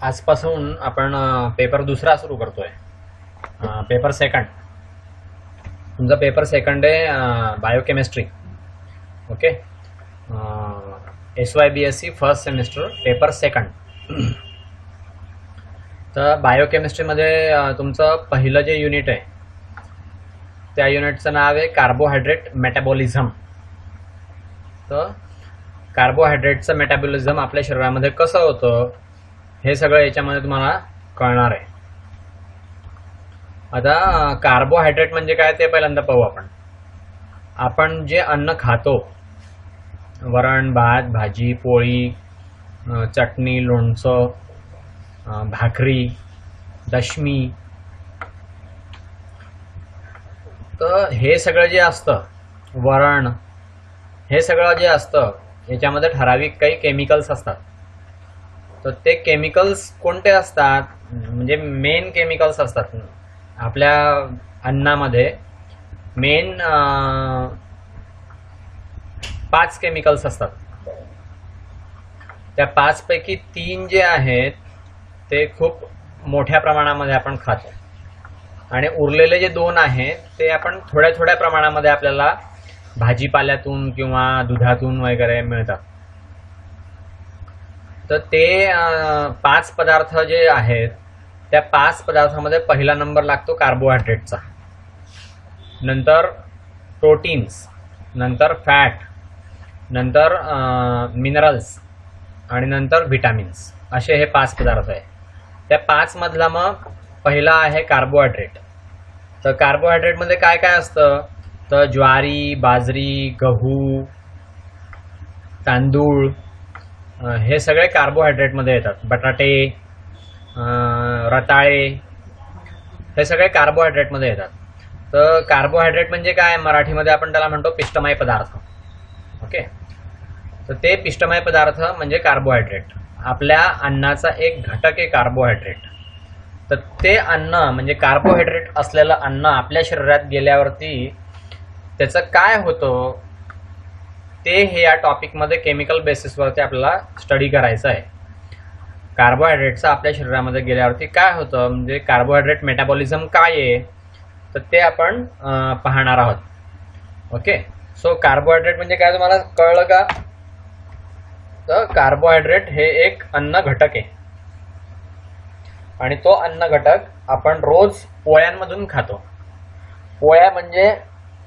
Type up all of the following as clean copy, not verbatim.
आजपासून आपण पेपर दुसरा सुरू करतोय. Paper second. तुमचा पेपर सेकंड आहे biochemistry. Okay. SYBSc first semester paper second. तर बायोकेमिस्ट्रीमध्ये तुमचं पहिलं जे युनिट आहे त्या युनिटचं नाव आहे कार्बोहायड्रेट मेटाबॉलिझम. तर कार्बोहायड्रेटचं मेटाबॉलिझम आपल्या शरीरामध्ये कसं होतं हे सगळं याच्यामध्ये तुम्हाला कळणार आहे. आता कार्बोहायड्रेट म्हणजे काय ते पहिल्यांदा पाहू आपण. आपण जे अन्न खातो, वरण भात भाजी पोळी चटणी लोणचं भाकरी दशमी, तर हे सगळं जे असतं वरण, हे सगळं जे असतं याच्यामध्ये ठराविक काही केमिकल्स असतात. तर ते केमिकल्स कोणते असतात, म्हणजे मेन केमिकल्स असतात आपल्या अन्नामध्ये. मेन 5 केमिकल्स असतात. त्या 5 पैकी 3 जे आहेत ते खूप मोठ्या प्रमाणामध्ये आपण खातो आणि उरलेले जे 2 आहेत ते आपण थोड्या थोड्या प्रमाणामध्ये आपल्याला भाजीपाल्यातून किंवा दुधातून वगैरे मिळतात. तर ते 5 पदार्थ जे आहेत त्या 5 पदार्थामध्ये पहिला नंबर लागतो कार्बोहायड्रेटचा, नंतर प्रोटीन्स, नंतर फॅट, नंतर मिनरल्स आणि नंतर व्हिटॅमिन्स. असे हे 5 पदार्थ आहे. त्या 5 मधला मग पहिला आहे कार्बोहायड्रेट. तर कार्बोहायड्रेटमध्ये काय काय असतं, तर ज्वारी बाजरी गहू तांदूळ हे सगळे कार्बोहायड्रेटमध्ये येतात. बटाटे रताळे हे सगळे कार्बोहायड्रेटमध्ये येतात. तर कार्बोहायड्रेट म्हणजे काय, मराठीमध्ये आपण त्याला म्हणतो पिष्टमय पदार्थ. ओके. तर ते पिष्टमय पदार्थ म्हणजे कार्बोहायड्रेट. आपल्या अन्नाचा एक घटक आहे कार्बोहायड्रेट. तर ते अन्न म्हणजे कार्बोहायड्रेट असलेलं अन्न आपल्या शरीरात गेल्यावरती त्याचं काय होतं ते हे या टॉपिकमध्ये केमिकल बेसिसवरती आपल्याला स्टडी करायचं आहे. कार्बोहायड्रेटचं आपल्या शरीरामध्ये गेल्यावरती काय होतं, म्हणजे कार्बोहायड्रेट मेटाबॉलिझम काय आहे तर ते आपण पाहणार आहोत. ओके. सो कार्बोहायड्रेट म्हणजे काय तुम्हाला कळलं का? तर कार्बोहायड्रेट हे एक अन्न घटक आहे आणि तो अन्न घटक आपण रोज पोळ्यांमधून खातो. पोळ्या म्हणजे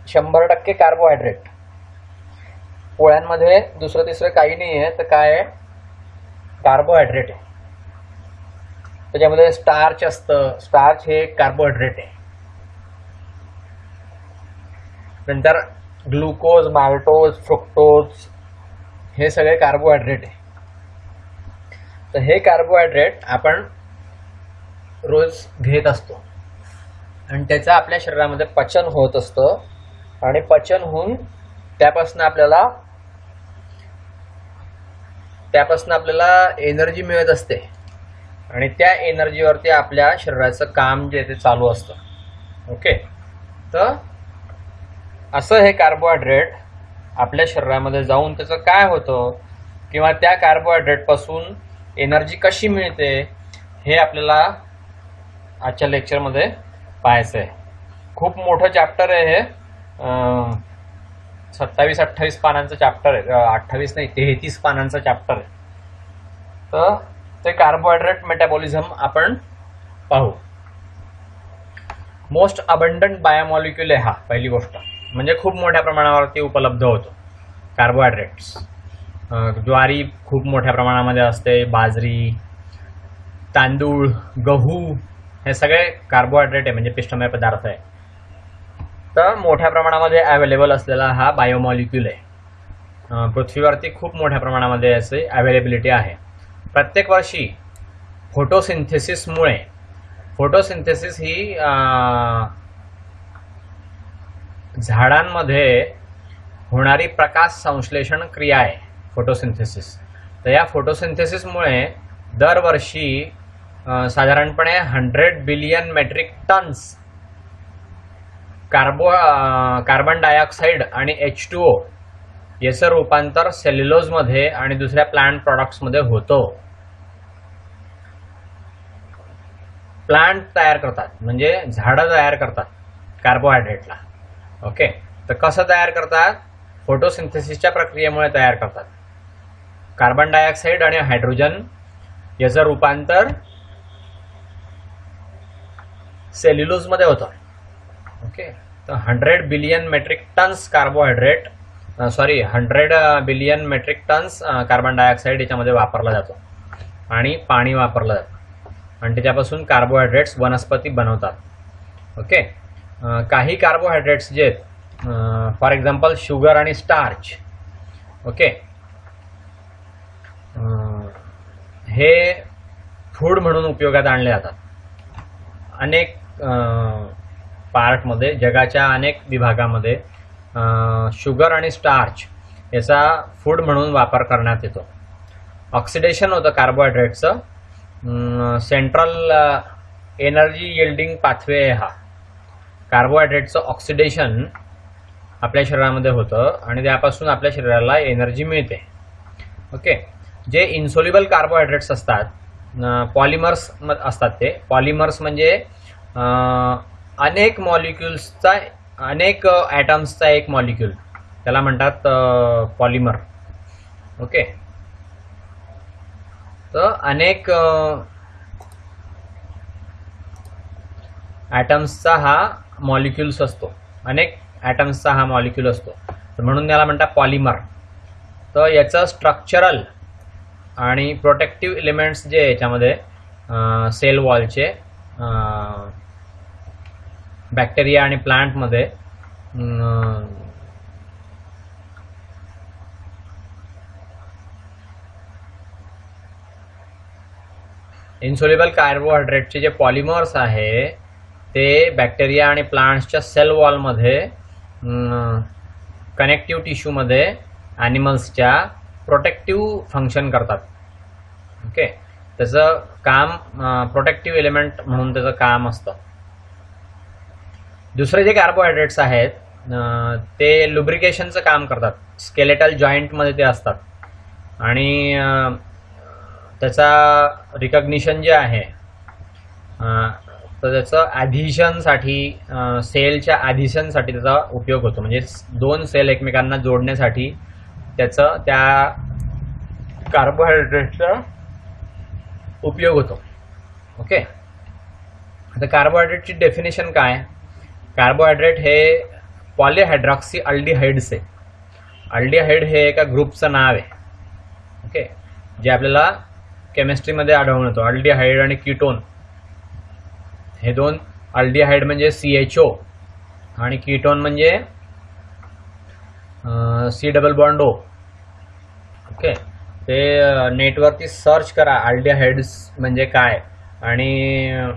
100% कार्बोहायड्रेट. पोळ्यांमध्ये दुसरं तिसरं काही नाही आहे, तर काय आहे, कार्बोहायड्रेट आहे. त्याच्यामध्ये स्टार्च असतं. स्टार्च हे कार्बोहायड्रेट आहे. नंतर ग्लुकोज माल्टोज फ्रुक्टोज हे सगळे कार्बोहायड्रेट आहे. तर हे कार्बोहायड्रेट आपण रोज घेत असतो आणि त्याचं आपल्या शरीरामध्ये पचन होत असतं आणि पचन होऊन त्यापासून आपल्याला एनर्जी मिळत असते आणि त्या एनर्जीवरती आपल्या शरीराचं काम जे ते चालू असतं. ओके. तर असं हे कार्बोहायड्रेट आपल्या शरीरामध्ये जाऊन त्याचं काय होतं किंवा त्या कार्बोहायड्रेटपासून एनर्जी कशी मिळते हे आपल्याला आजच्या लेक्चरमध्ये पाहायचं आहे. खूप मोठं चॅप्टर आहे हे. 27-28 पानांचं चॅप्टर आहे. 28 नाही 33 पानांचं चॅप्टर आहे. तर ते कार्बोहायड्रेट मेटाबॉलिझम आपण पाहू. मोस्ट अबंडंट बायोमॉलिक्यूल आहे हा, पहिली गोष्ट म्हणजे खूप मोठ्या प्रमाणावरती उपलब्ध होतो कार्बोहायड्रेट्स. ज्वारी खूप मोठ्या प्रमाणामध्ये असते, बाजरी तांदूळ गहू हे सगळे कार्बोहायड्रेट आहे म्हणजे पिष्टमय पदार्थ आहे. तर मोठ्या प्रमाणामध्ये अवेलेबल असलेला हा बायोमॉलिक्यूल आहे. पृथ्वीवरती खूप मोठ्या प्रमाणामध्ये याची अवेलेबिलिटी आहे. प्रत्येक वर्षी फोटोसिंथेसिसमुळे, फोटोसिंथेसिस ही झाडांमध्ये होणारी प्रकाश संश्लेषण क्रिया आहे फोटोसिंथेसिस. तर या फोटोसिंथेसिसमुळे दरवर्षी साधारणपणे 100 billion metric tons carbon dioxide आणि H2O याचं रूपांतर सेल्युलोजमध्ये आणि दुसऱ्या प्लांट प्रॉडक्ट्समध्ये होतं. प्लांट तयार करतात, म्हणजे झाडं तयार करतात कार्बोहायड्रेटला. ओके, तर कसं तयार करतात? फोटोसिंथेसिसच्या प्रक्रियेमुळे तयार करतात. कार्बन डायऑक्साईड आणि हायड्रोजन याचं रूपांतर सेल्युलोज मध्ये होतं. ओके, तर 100 billion metric tons carbohydrate 100 billion metric tons carbon dioxide याच्यामध्ये वापरला जातो आणि पाणी वापरलं जातं आणि त्याच्यापासून कार्बोहायड्रेट्स वनस्पती बनवतात. ओके, काही कार्बोहायड्रेट्स जे आहेत, फॉर एक्झाम्पल शुगर आणि स्टार्च, ओके, हे फूड म्हणून उपयोगात आणले जातात. अनेक पार्टमध्ये, जगाच्या अनेक विभागामध्ये शुगर आणि स्टार्च याचा फूड म्हणून वापर करण्यात येतो. ऑक्सिडेशन होतं कार्बोहायड्रेटचं. सेंट्रल एनर्जी यिल्डिंग पाथवे हा कार्बोहायड्रेटचं ऑक्सिडेशन आपल्या शरीरामध्ये होतं आणि त्यापासून आपल्या शरीराला एनर्जी मिळते. ओके, जे इन्सोल्युबल कार्बोहायड्रेट्स असतात, पॉलिमर्स असतात. ते पॉलिमर्स म्हणजे अनेक मॉलिक्युल्सचा, अनेक ॲटम्सचा एक मॉलिक्यूल, त्याला म्हणतात पॉलिमर. ओके, तर अनेक ॲटम्सचा हा मॉलिक्युल्स असतो, अनेक ॲटम्सचा हा मॉलिक्यूल असतो, तर म्हणून त्याला म्हणतात पॉलिमर. तर याचं स्ट्रक्चरल आणि प्रोटेक्टिव्ह एलिमेंट्स जे याच्यामध्ये सेल वॉलचे बॅक्टेरिया आणि प्लांटमध्ये इन्सोल्युबल कार्बोहायड्रेटचे जे पॉलिमर्स आहे ते बॅक्टेरिया आणि प्लांट्सच्या सेल वॉलमध्ये, कनेक्टिव्ह टिश्यूमध्ये ॲनिमल्सच्या प्रोटेक्टिव्ह फंक्शन करतात. ओके, त्याचं काम प्रोटेक्टिव्ह एलिमेंट म्हणून त्याचं काम असतं. दुसरे जे कार्बोहायड्रेट्स आहेत ते लुब्रिकेशनचं काम करतात. स्केलेटल जॉईंटमध्ये ते असतात आणि त्याचा रिकग्निशन जे आहे तर त्याचं ॲडिशनसाठी, सेलच्या ॲडिशनसाठी त्याचा उपयोग होतो. म्हणजे दोन सेल एकमेकांना जोडण्यासाठी त्याचं, त्या कार्बोहायड्रेटचा उपयोग होतो. ओके, आता कार्बोहायड्रेटची डेफिनेशन काय? कार्बोहायड्रेट हे पॉलीहायड्रॉक्सी अल्डिहाइड्स आहे. अल्डिहाइड हे एका ग्रुपचं नाव आहे. ओके, जे आपल्याला केमिस्ट्रीमध्ये आढळून येतो. अल्डिहाइड आणि कीटोन हे दोन, अल्डिहाइड म्हणजे CHO आणि कीटोन म्हणजे C double bond O. Okay, ते नेटवरती सर्च करा अल्डिहाइड्स म्हणजे काय आणि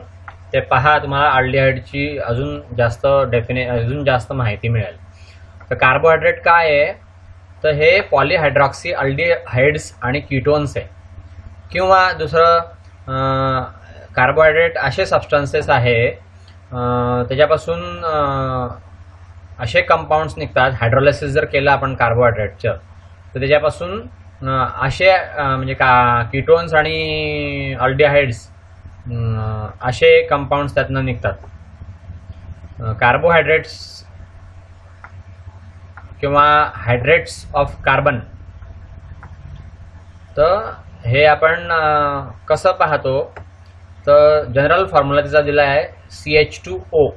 ते पहा, तुम्हाला अल्डिहाइडची अजून जास्त माहिती मिळेल. तर कार्बोहायड्रेट काय आहे? तर हे पॉलीहायड्रॉक्सी अल्डिहाइड्स आणि कीटोन्स आहे. किंवा दुसरं कार्बोहायड्रेट असे सबस्टन्सेस आहे, त्याच्यापासून असे कंपाऊंड्स निघतात. हायड्रोलायसिस जर केलं आपण कार्बोहायड्रेटचं तर त्याच्यापासून असे म्हणजे कीटोन्स आणि अल्डिहाइड्स असे कंपाऊंड्स त्यातनं निघतात. कार्बोहायड्रेट्स किंवा हायड्रेट्स ऑफ कार्बन, तर हे आपण कसं पाहतो? तर जनरल फॉर्म्युला त्याचा दिला आहे CH2O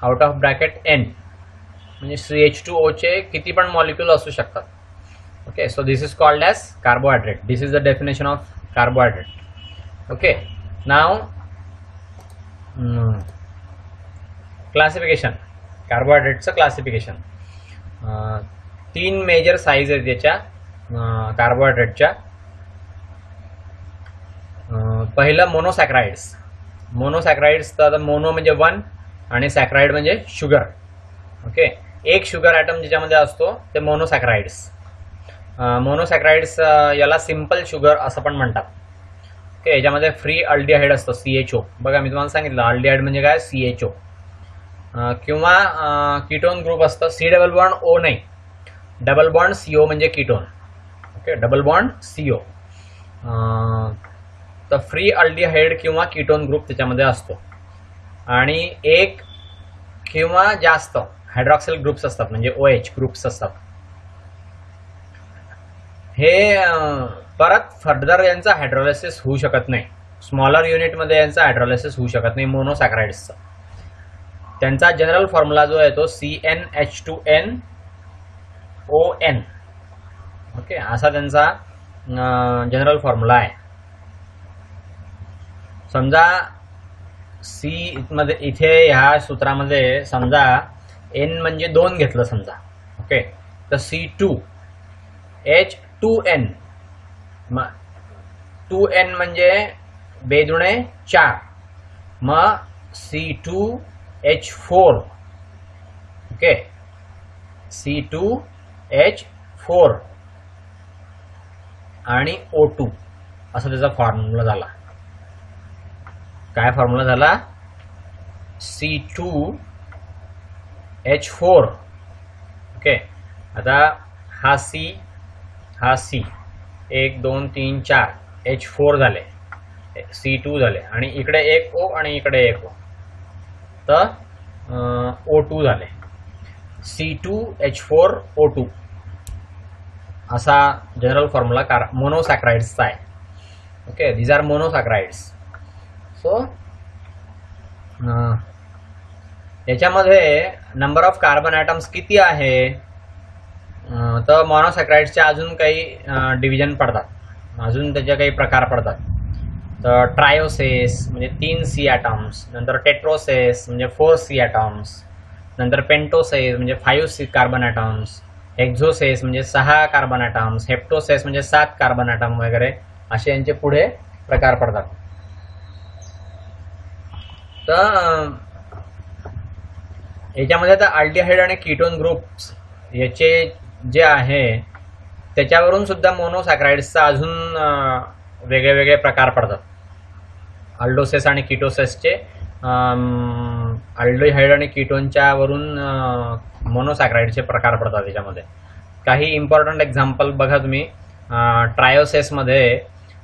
out of bracket N. म्हणजे CH2O चे किती पण मॉलिक्यूल असू शकतात. Okay, so this is called as carbohydrate. This is the definition of carbohydrate. Okay, नाव क्लासिफिकेशन. कार्बोहायड्रेटचं क्लासिफिकेशन, 3 मेजर साईज आहेत याच्या कार्बोहायड्रेटच्या. पहिलं मोनोसॅक्राइड्स. मोनोसॅक्राइड्स, तर मोनो म्हणजे 1 आणि सॅक्राइड म्हणजे शुगर. ओके, एक शुगर ॲटम ज्याच्यामध्ये असतो ते मोनोसॅक्राइड्स. मोनोसॅक्राइड्स याला सिम्पल शुगर असं पण म्हणतात. ओके, याच्यामध्ये फ्री अल्डिहाइड असतं CHO. बघा, मी तुम्हाला सांगितलं अल्डिहाइड म्हणजे काय, CHO. किंवा कीटोन ग्रुप असतं C डबल बॉन्ड O नाही, डबल बॉन्ड CO म्हणजे ketone. Okay, double bond CO. तर फ्री अल्डिहाइड किंवा कीटोन ग्रुप त्याच्यामध्ये असतो आणि एक किंवा जास्त हायड्रॉक्सिल ग्रुप्स असतात म्हणजे OH ग्रुप्स असतात. हे परत फर्दर यांचं हायड्रोलायसिस होऊ शकत नाही. स्मॉलर युनिटमध्ये यांचं हायड्रोलायसिस होऊ शकत नाही मोनोसॅकराइड्सचं. त्यांचा जनरल फॉर्म्युला जो आहे तो CnH2nOn. ओके, असा त्यांचा जनरल फॉर्म्युला आहे. समजा सी मध्ये इथे ह्या सूत्रामध्ये समजा N म्हणजे 2 घेतलं समजा. ओके, तर C2H2n 2n म्हणजे 2 4 मग C2H4. ओके, C2H4 आणि O2 असा त्याचा फॉर्म्युला झाला. काय फॉर्म्युला झाला? C2H4. ओके, आता हा C 1 2 3 4 H4 झाले, C2 झाले आणि इकडे एक O आणि इकडे एक O, तर O2 झाले. C2H4O2 असा जनरल फॉर्म्युला मोनोसॅक्राइड्सचा आहे. Okay, these are monosaccharides. So याच्यामध्ये नंबर ऑफ कार्बन ॲटम्स किती आहे? तर मोनोसॅक्राइड्सच्या अजून काही डिव्हिजन पडतात, अजून त्याचे काही प्रकार पडतात. तर ट्रायोसेस म्हणजे 3 C ॲटम्स, नंतर टेट्रोसेस म्हणजे 4 C ॲटम्स, नंतर पेंटोसेस म्हणजे 5 C कार्बन ॲटम्स, हेक्झोसेस म्हणजे 6 कार्बन ॲटम्स, हेप्टोसेस म्हणजे 7 कार्बन ॲटम वगैरे असे यांचे पुढे प्रकार पडतात. तर याच्यामध्ये आता अल्डिहाइड आणि कीटोन ग्रुप्स याचे जे आहे त्याच्यावरून सुद्धा मोनोसॅक्राइड्सचा अजून वेगळे वेगळे प्रकार पडतात. अल्डोसेस आणि कीटोसेसचे अल्डिहाइड आणि कीटोनच्या वरून मोनोसॅक्राइडचे प्रकार पडतात. त्याच्यामध्ये काही इम्पॉर्टंट एक्झाम्पल बघा तुम्ही. ट्रायोसेसमध्ये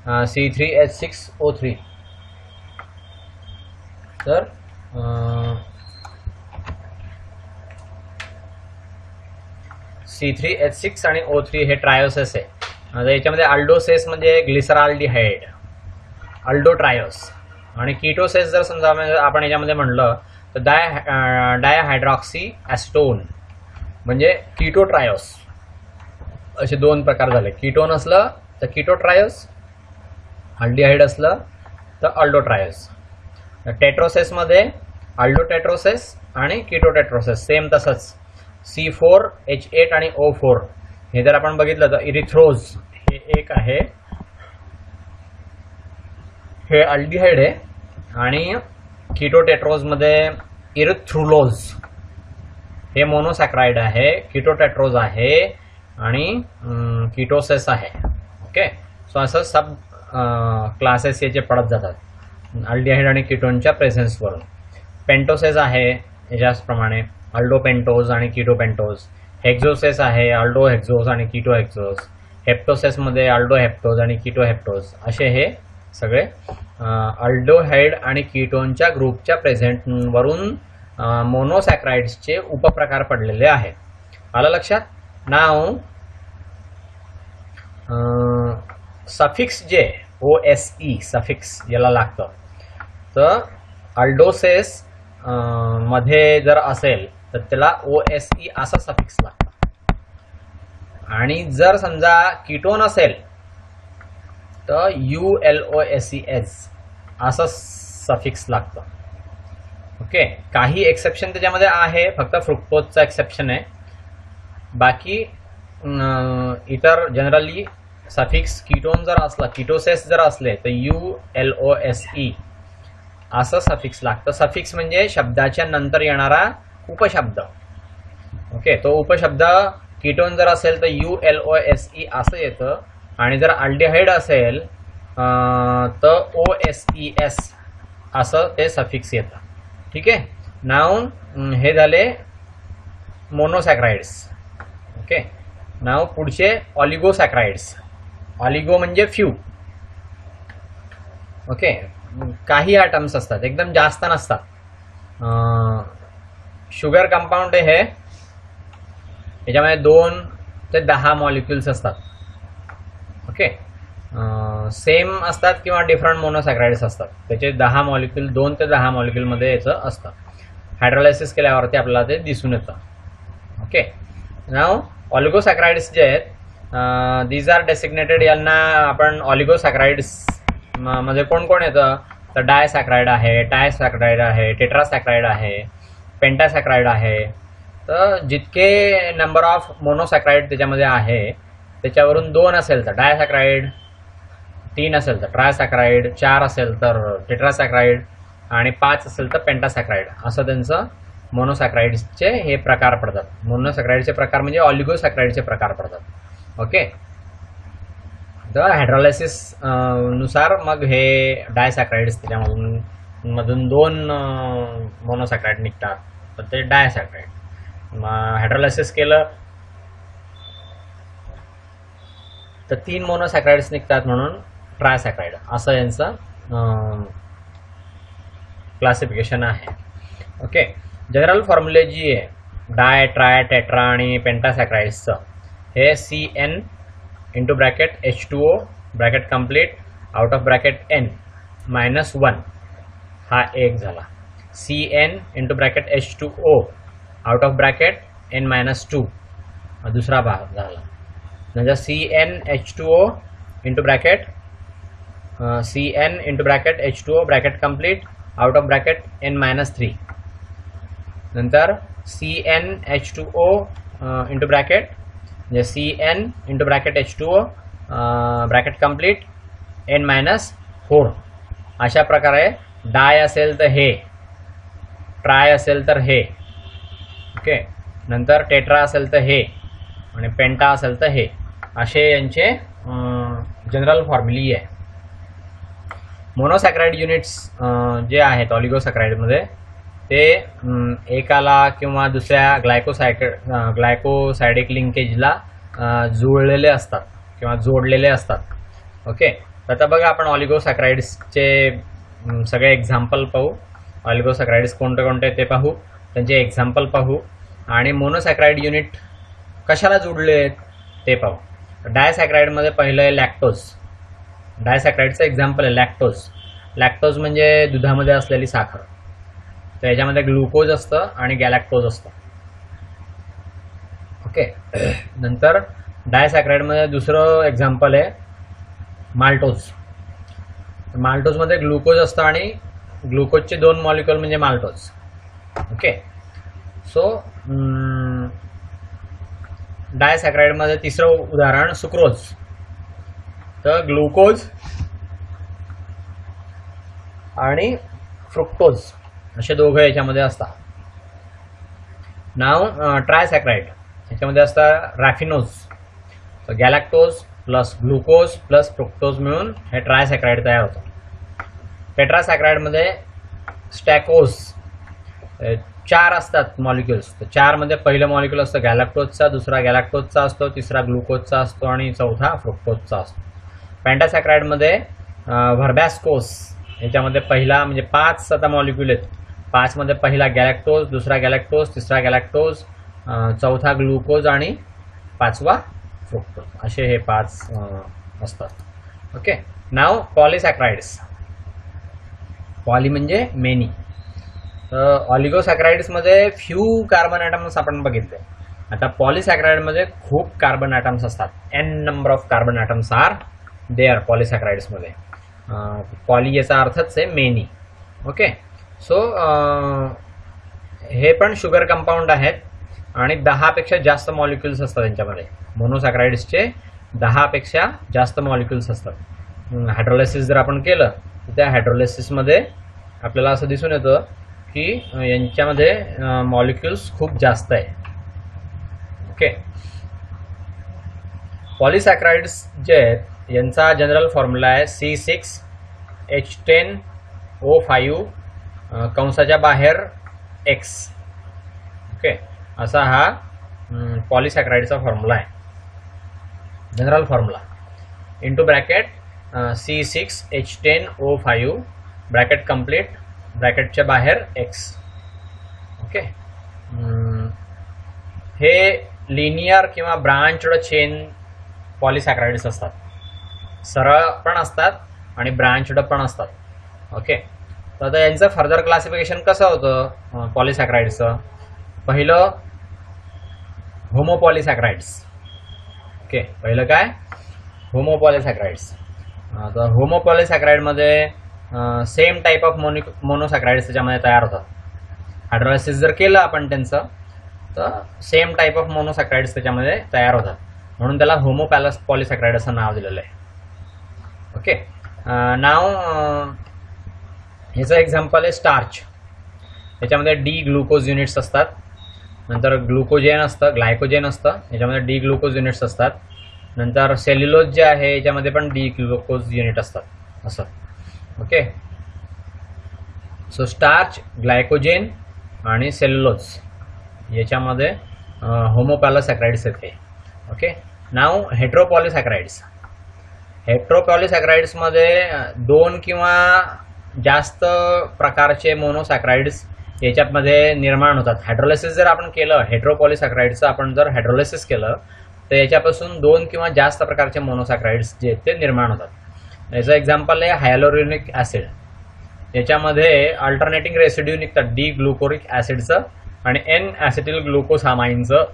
C3H6O3. तर C3H6 आणि O3 हे ट्रायोसेस आहे. आता याच्यामध्ये अल्डोसेस म्हणजे ग्लिसरॉल्डिहाइड, अल्डोट्रायोस. आणि कीटोसेस जर समजा आपण याच्यामध्ये म्हणलं तर डायहायड्रॉक्सी ॲस्टोन म्हणजे कीटोट्रायोस. असे 2 प्रकार झाले. कीटोन असलं तर कीटोट्रायोस, अल्डिहाइड असलं तर अल्डोट्रायोस. टेट्रोसेसमध्ये अल्डोटेट्रोसेस आणि कीटोटेट्रोसेस सेम तसंच. C4H8 आणि O4 हे जर आपण बघितलं तर इरिथ्रोज हे एक आहे, हे अल्डिहाइड आहे. आणि कीटोटेट्रोजमध्ये इरिथ्रुलोज हे मोनोसॅक्राइड आहे, कीटोटेट्रोज आहे आणि कीटोसेस आहे. ओके, सो असं सब क्लासेस याचे पडत जातात अल्डिहाइड आणि कीटोनच्या प्रेझेन्सवरून. पेंटोसेस आहे याच्याप्रमाणे अल्डोपेंटोज आणि कीटोपेंटोज. हेक्झोसेस आहे अल्डो हेक्झोज आणि कीटो हेक्झोज. हेप्टोसेसमध्ये अल्डो हेप्टोज आणि कीटो हेप्टोज. असे हे सगळे अल्डोहाइड आणि कीटोनच्या ग्रुपच्या प्रेझेंटवरून मोनोसॅक्राइड्सचे उपप्रकार पडलेले आहेत. आलं लक्षात? नाव सफिक्स जे OSE सफिक्स याला लागतं. तर अल्डोसेस मध्ये जर असेल तर त्याला OSE असा सफिक्स लागतं. आणि जर समजा कीटोन असेल तर ULOSES असं सफिक्स लागतं. ओके, काही एक्सेप्शन त्याच्यामध्ये आहे, फक्त फ्रुक्टोजचा एक्सेप्शन आहे. बाकी इतर जनरली सफिक्स कीटोन जर असला, कीटोसेस जर असले तर ULOSE असं सफिक्स लागतं. सफिक्स म्हणजे शब्दाच्या नंतर येणारा उपशब्द. ओके, तो उपशब्द कीटोन जर असेल तर ULOSE असं येतं आणि जर अल्डिहाइड असेल तर OSES असं ते सफिक्स येतं. ठीक आहे. नाव हे झाले मोनोसॅक्राइड्स. ओके, नाव पुढचे ऑलिगोसॅक्राइड्स. ऑलिगो म्हणजे फ्यू. ओके, काही ॲटम्स असतात, एकदम जास्त नसतात. शुगर कंपाऊंड हे याच्यामध्ये 2 ते 10 मॉलिक्युल्स असतात. ओके, सेम असतात किंवा डिफरंट मोनोसॅक्राइड्स असतात. त्याचे 10 मॉलिक्युल 2 ते 10 मॉलिक्युलमध्ये याचं असतं. हायड्रोलायसिस केल्यावरती आपल्याला ते दिसून येतं. ओके, नाव ऑलिगोसॅक्राइड्स जे आहेत दीज आर डेसिग्नेटेड. यांना आपण ऑलिगोसॅक्राइड्स मध्ये कोण कोण येतं तर डायसॅक्राइड आहे, टायसॅक्राइड आहे, टेट्रासॅक्राइड आहे, पेंटासॅक्राइड आहे. तर जितके नंबर ऑफ मोनोसॅक्राइड त्याच्यामध्ये आहे त्याच्यावरून 2 असेल तर डायसॅक्राइड, 3 असेल तर ट्रायसॅक्राइड, 4 असेल तर टेट्रासॅक्राइड आणि 5 असेल तर पेंटासॅक्राइड, असं त्यांचं मोनोसॅक्राइड्सचे हे प्रकार पडतात. मोनोसॅक्राइडचे प्रकार म्हणजे ऑलिगोसॅक्राइडचे प्रकार पडतात. ओके, तर हायड्रोलायसिस नुसार मग हे डायसॅक्राइड्स त्याच्यामधून 2 मोनोसॅक्राइड निघतात, तर ते डायसॅक्राइड. हायड्रोलायसिस केलं तर 3 मोनोसॅक्राइड्स निघतात म्हणून ट्रायसॅक्राइड, असं यांचं क्लासिफिकेशन आहे. ओके, जनरल फॉर्म्युले जी आहे डाय, ट्राय, टेट्रा आणि पेंटासॅक्राइड्सचं हे CN into bracket H2O bracket complete out of bracket N -1 हा एक झाला. CN into bracket H2O out of bracket N -2 हा दुसरा भाग झाला. म्हणजे CnH2O into bracket CN into bracket H2O bracket complete out of bracket N -3. नंतर CnH2O into bracket म्हणजे CN into bracket H2O bracket complete N -4. अशा प्रकारे डाय असेल तर हे, ट्राय असेल तर हे, ओके, नंतर टेट्रा असेल तर हे आणि पेंटा असेल तर हे, असे यांचे जनरल फॉर्म्युली आहे. मोनोसॅक्राइड युनिट्स जे आहेत ऑलिगोसॅक्राइडमध्ये ते एकाला किंवा दुसऱ्या ग्लायकोसायडिक लिंकेजला जुळलेले असतात किंवा जोडलेले असतात. ओके, तर आता बघा आपण ऑलिगोसॅक्राइड्सचे सगळे एक्झाम्पल पाहू. ऑलिगोसॅक्राइड्स कोणते कोणते ते पाहू, त्यांचे एक्झाम्पल पाहू आणि मोनोसॅक्राइड युनिट कशाला जोडले ते पाहू. डायसॅक्राइडमध्ये पहिलं आहे लॅक्टोज. डायसॅक्राइडचं एक्झाम्पल आहे लॅक्टोज. लॅक्टोज म्हणजे दुधामध्ये असलेली साखर. तर याच्यामध्ये ग्लुकोज असतं आणि गॅलॅक्टोज असतं. ओके, नंतर डायसॅक्राइडमध्ये दुसरं एक्झाम्पल आहे माल्टोज. माल्टोजमध्ये ग्लुकोज असतं आणि ग्लुकोजचे 2 मॉलिक्युल म्हणजे माल्टोज. ओके, सो डायसॅक्राइडमध्ये तिसरं उदाहरण सुक्रोज. तर ग्लुकोज आणि फ्रुक्टोज असे दोघं याच्यामध्ये असतात. नाव ट्रायसॅक्राइड याच्यामध्ये असतात रॅफिनोज. तर गॅलॅक्टोज प्लस ग्लुकोज प्लस फ्रुक्टोज मिळून हे ट्रायसॅक्राइड तयार होतं. टेट्रासॅक्राइडमध्ये स्टॅकोज 4 असतात मॉलिक्युल्स. तर 4 मध्ये पहिलं मॉलिक्युल असतं गॅलॅक्टोजचा, दुसरा गॅलॅक्टोजचा असतो, तिसरा ग्लुकोजचा असतो आणि चौथा फ्रुक्टोजचा असतो. पेंटासॅक्राइडमध्ये व्हर्बॅस्कोस याच्यामध्ये पहिला म्हणजे 5 आता मॉलिक्युल आहेत. 5 मध्ये पहिला गॅलॅक्टोज, दुसरा गॅलॅक्टोज, तिसरा गॅलॅक्टोज, चौथा ग्लुकोज आणि 5वा फ्रुक्टोज, असे हे 5 असतात. ओके, नाव पॉलिसॅक्राइड्स. पॉली म्हणजे मेनी. तर ऑलिगोसॅक्राइड्समध्ये फ्यू कार्बन ॲटम्स आपण बघितले. आता पॉलिसॅक्राइडमध्ये खूप कार्बन ॲटम्स असतात. N number of carbon atoms are there पॉलिसॅक्राइड्समध्ये. पॉली याचा अर्थच आहे मेनी. ओके, सो हे पण शुगर कंपाऊंड आहेत आणि 10 पेक्षा जास्त मॉलिक्युल्स असतात त्यांच्यामध्ये. मोनोसॅक्राइड्सचे 10 पेक्षा जास्त मॉलिक्युल्स असतात. हायड्रोलायसिस जर आपण केलं तर त्या हायड्रोलायसिसमध्ये आपल्याला असं दिसून येतं की यांच्यामध्ये मॉलिक्युल्स खूप जास्त आहे. ओके, पॉलिसॅक्राइड्स जे आहेत यांचा जनरल फॉर्म्युला आहे C6H10O5 कंसाच्या बाहेर X. ओके, असा हा पॉलिसॅक्राइडचा फॉर्म्युला आहे, general formula. Into bracket C6H10O5 bracket complete, ब्रॅकेटच्या बाहेर X. ओके, हे लिनियर किंवा ब्रांच्ड चेन पॉलिसॅकराइड्स असतात. सरळ पण असतात आणि ब्रांच्ड पण असतात. ओके, तर आता यांचं फर्दर क्लासिफिकेशन कसं होतं पॉलिसॅकराइड्सचं? पहिलं होमोपॉलिसॅकराइड्स. ओके, पहिलं काय? होमोपॉलिसॅकराइड्स. आता होमोपॉलिसॅकराइडमध्ये सेम टाईप ऑफ मोनोसॅकराइड्स त्याच्यामध्ये तयार होतात. हायड्रोलायसिस जर केलं आपण त्यांचं तर सेम टाईप ऑफ मोनोसॅकराइड्स त्याच्यामध्ये तयार होतात, म्हणून त्याला होमोपॉलिसॅकराइड असं नाव दिलेलं आहे. ओके, नाव ह्याचं एक्झाम्पल आहे स्टार्च. याच्यामध्ये डी ग्लुकोज युनिट्स असतात. नंतर ग्लुकोजेन असतं, ग्लायकोजेन असतं, याच्यामध्ये डी ग्लुकोज युनिट्स असतात. नंतर सेल्युलोज जे आहे याच्यामध्ये पण डी ग्लुकोज युनिट असतात असं. ओके, सो स्टार्च, ग्लायकोजेन आणि सेल्युलोज याच्यामध्ये होमोपॉलिसॅकराइड्स येते. ओके, नाव हेट्रोपॉलिसॅकराइड्स. हेट्रोपॉलिसॅकराइड्समध्ये 2 किंवा जास्त प्रकारचे मोनोसॅकराइड्स याच्यामध्ये निर्माण होतात. हायड्रोलायसिस जर आपण केलं हेट्रोपॉलिसॅकराइड्सचं, आपण जर हायड्रोलायसिस केलं तर याच्यापासून 2 किंवा जास्त प्रकारचे मोनोसॅकराइड्स जे ते निर्माण होतात. याचं एक्झाम्पल आहे हायलोरोनिक ॲसिड. याच्यामध्ये अल्टरनेटिंग रेसिड्यू निघतात डी ग्लुकोरिक ॲसिडचं आणि एन ॲसिटिल ग्लुकोसामाइनचं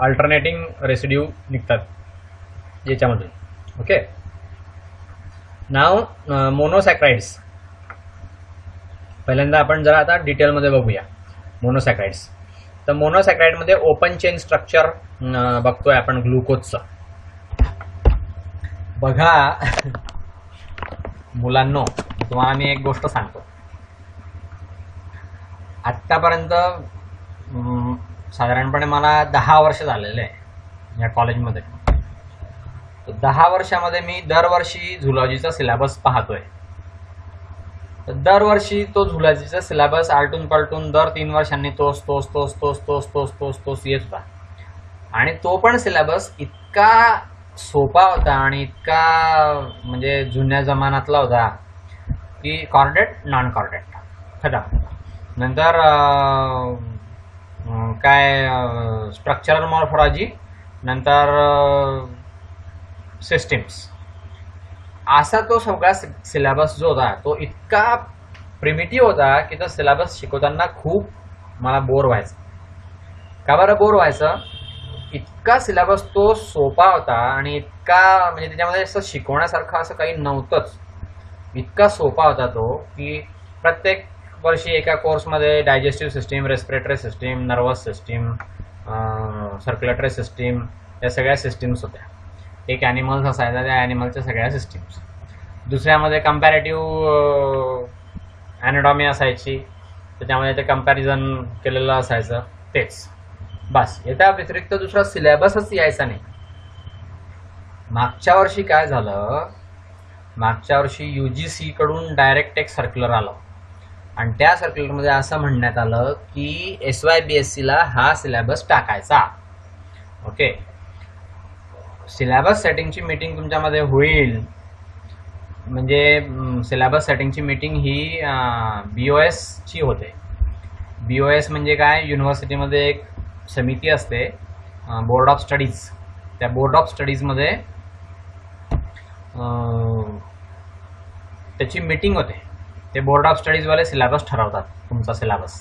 अल्टरनेटिंग रेसिड्यू निघतात याच्यामधून. ओके, नाव मोनोसॅकराइड्स. पहिल्यांदा आपण जरा आता डिटेलमध्ये बघूया मोनोसॅकराइड्स. तर मोनोसॅकराइडमध्ये ओपन चेन स्ट्रक्चर बघतोय आपण ग्लुकोजचं. बघा मुलांनो, तुम्हाला मी एक गोष्ट सांगतो. आत्तापर्यंत साधारणपणे मला 10 वर्ष झालेले आहे या कॉलेजमध्ये. 10 वर्षामध्ये मी दरवर्षी झुलॉजीचा सिलेबस पाहतोय. तर दरवर्षी तो झुलॉजीचा सिलेबस आलटून पलटून दर 3 वर्षांनी तोच येत होता. आणि तो पण सिलेबस इतका सोपा होता आणि इतका म्हणजे जुन्या जमान्यातला होता की कॉर्डेट, नॉन कॉर्डेट खतम. नंतर काय स्ट्रक्चरल मॉर्फोलॉजी, नंतर सिस्टीम्स, असा तो सगळा सिलेबस जो होता तो इतका प्रिमिटिव्ह होता की तो सिलेबस शिकवताना खूप मला बोर व्हायचं. का बरं बोर व्हायचं? इतका सिलेबस तो सोपा होता आणि इतका म्हणजे त्याच्यामध्ये असं शिकवण्यासारखं असं काही नव्हतंच. इतका सोपा होता तो की प्रत्येक वर्षी एका कोर्समध्ये digestive system, respiratory system, nervous system, circulatory system, या सगळ्या सिस्टीम्स होत्या. एक ॲनिमल्स असायचा, त्या ॲनिमलच्या सगळ्या सिस्टीम्स. दुसऱ्यामध्ये कंपॅरेटिव्ह ॲनाटॉमी असायची, त्याच्यामध्ये ते कंपॅरिझन केलेलं असायचं. तेच बस, याच्या व्यतिरिक्त दुसरा सिलेबसच यायचा नाही. मागच्या वर्षी काय झालं, मागच्या वर्षी UGC कडून डायरेक्ट एक सर्क्युलर आलं आणि त्या सर्क्युलरमध्ये असं म्हणण्यात आलं की SYBSCला हा सिलेबस टाकायचा. ओके, सिलेबस सेटिंगची मीटिंग तुमच्यामध्ये होईल, म्हणजे सिलेबस सेटिंगची मीटिंग ही BOS ची होते. BOS म्हणजे काय? युनिव्हर्सिटीमध्ये एक समिती असते, बोर्ड ऑफ स्टडीज. त्या बोर्ड ऑफ स्टडीजमध्ये त्याची मीटिंग होते. ते बोर्ड ऑफ स्टडीजवाले सिलेबस ठरवतात तुमचा सिलेबस.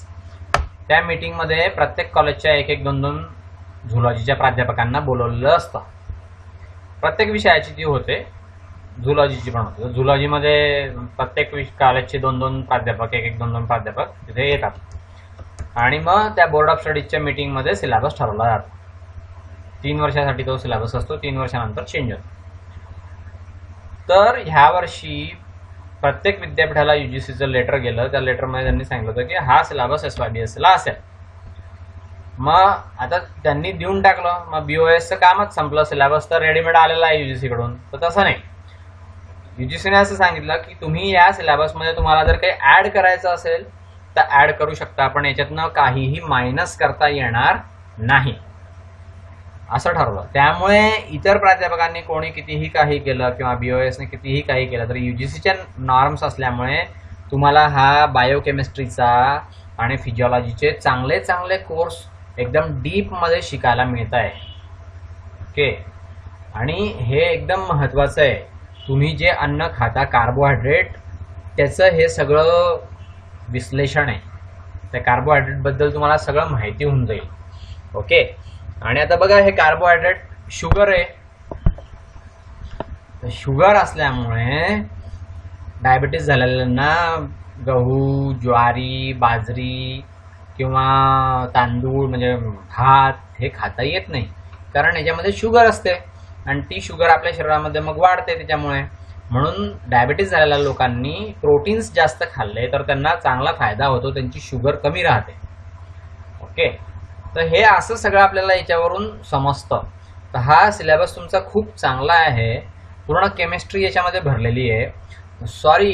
त्या मीटिंगमध्ये प्रत्येक कॉलेजच्या 1-2 झुलॉजीच्या प्राध्यापकांना बोलवलेलं असतं. प्रत्येक विषयाची ती होते, झुलॉजीची पण होते. झुलॉजीमध्ये प्रत्येक कॉलेजचे 2-2 प्राध्यापक, 1-2 प्राध्यापक तिथे येतात आणि मग त्या बोर्ड ऑफ स्टडीजच्या मीटिंगमध्ये सिलेबस ठरवला जातो. 3 वर्षासाठी तो सिलेबस असतो, 3 वर्षानंतर चेंज होतो. तर ह्या वर्षी प्रत्येक विद्यापीठाला UGCचं लेटर गेलं. त्या लेटरमध्ये त्यांनी सांगितलं होतं की हा सिलेबस SYBSCला असेल. मग आता त्यांनी देऊन टाकलं, मग BOSचं कामच संपलं. सिलेबस तर रेडीमेड आलेला आहे UGC कडून. तर तसं नाही, UGCने असं सांगितलं की तुम्ही या सिलेबसमध्ये तुम्हाला जर काही ऍड करायचं असेल तर ऍड करू शकता, पण याच्यातनं काहीही मायनस करता येणार नाही. असं ठरवलं. त्यामुळे इतर प्राध्यापकांनी कोणी कितीही काही केलं किंवा BOS ने कितीही काही केलं तरी UGCच्या नॉर्म्स असल्यामुळे तुम्हाला हा बायोकेमिस्ट्रीचा आणि फिजिओलॉजीचे चांगले चांगले कोर्स एकदम डीपमध्ये शिकायला मिळत आहे. ओके. आणि हे एकदम महत्त्वाचं आहे. तुम्ही जे अन्न खाता कार्बोहायड्रेट त्याचं हे सगळं विश्लेषण आहे. त्या कार्बोहायड्रेटबद्दल तुम्हाला सगळं माहिती होऊन जाईल. ओके. आणि आता बघा हे कार्बोहायड्रेट शुगर आहे. शुगर असल्यामुळे डायबिटीस झालेल्यांना गहू, ज्वारी, बाजरी किंवा तांदूळ म्हणजे भात हे खाता येत नाही, कारण याच्यामध्ये शुगर असते आणि ती शुगर आपल्या शरीरामध्ये मग वाढते त्याच्यामुळे. म्हणून डायबिटीस झालेल्या लोकांनी प्रोटीन्स जास्त खाल्ले तर त्यांना चांगला फायदा होतो, त्यांची शुगर कमी राहते. ओके. तर हे असं सगळं आपल्याला याच्यावरून समजतं. तर हा सिलेबस तुमचा खूप चांगला आहे. पूर्ण केमिस्ट्री याच्यामध्ये भरलेली आहे. सॉरी,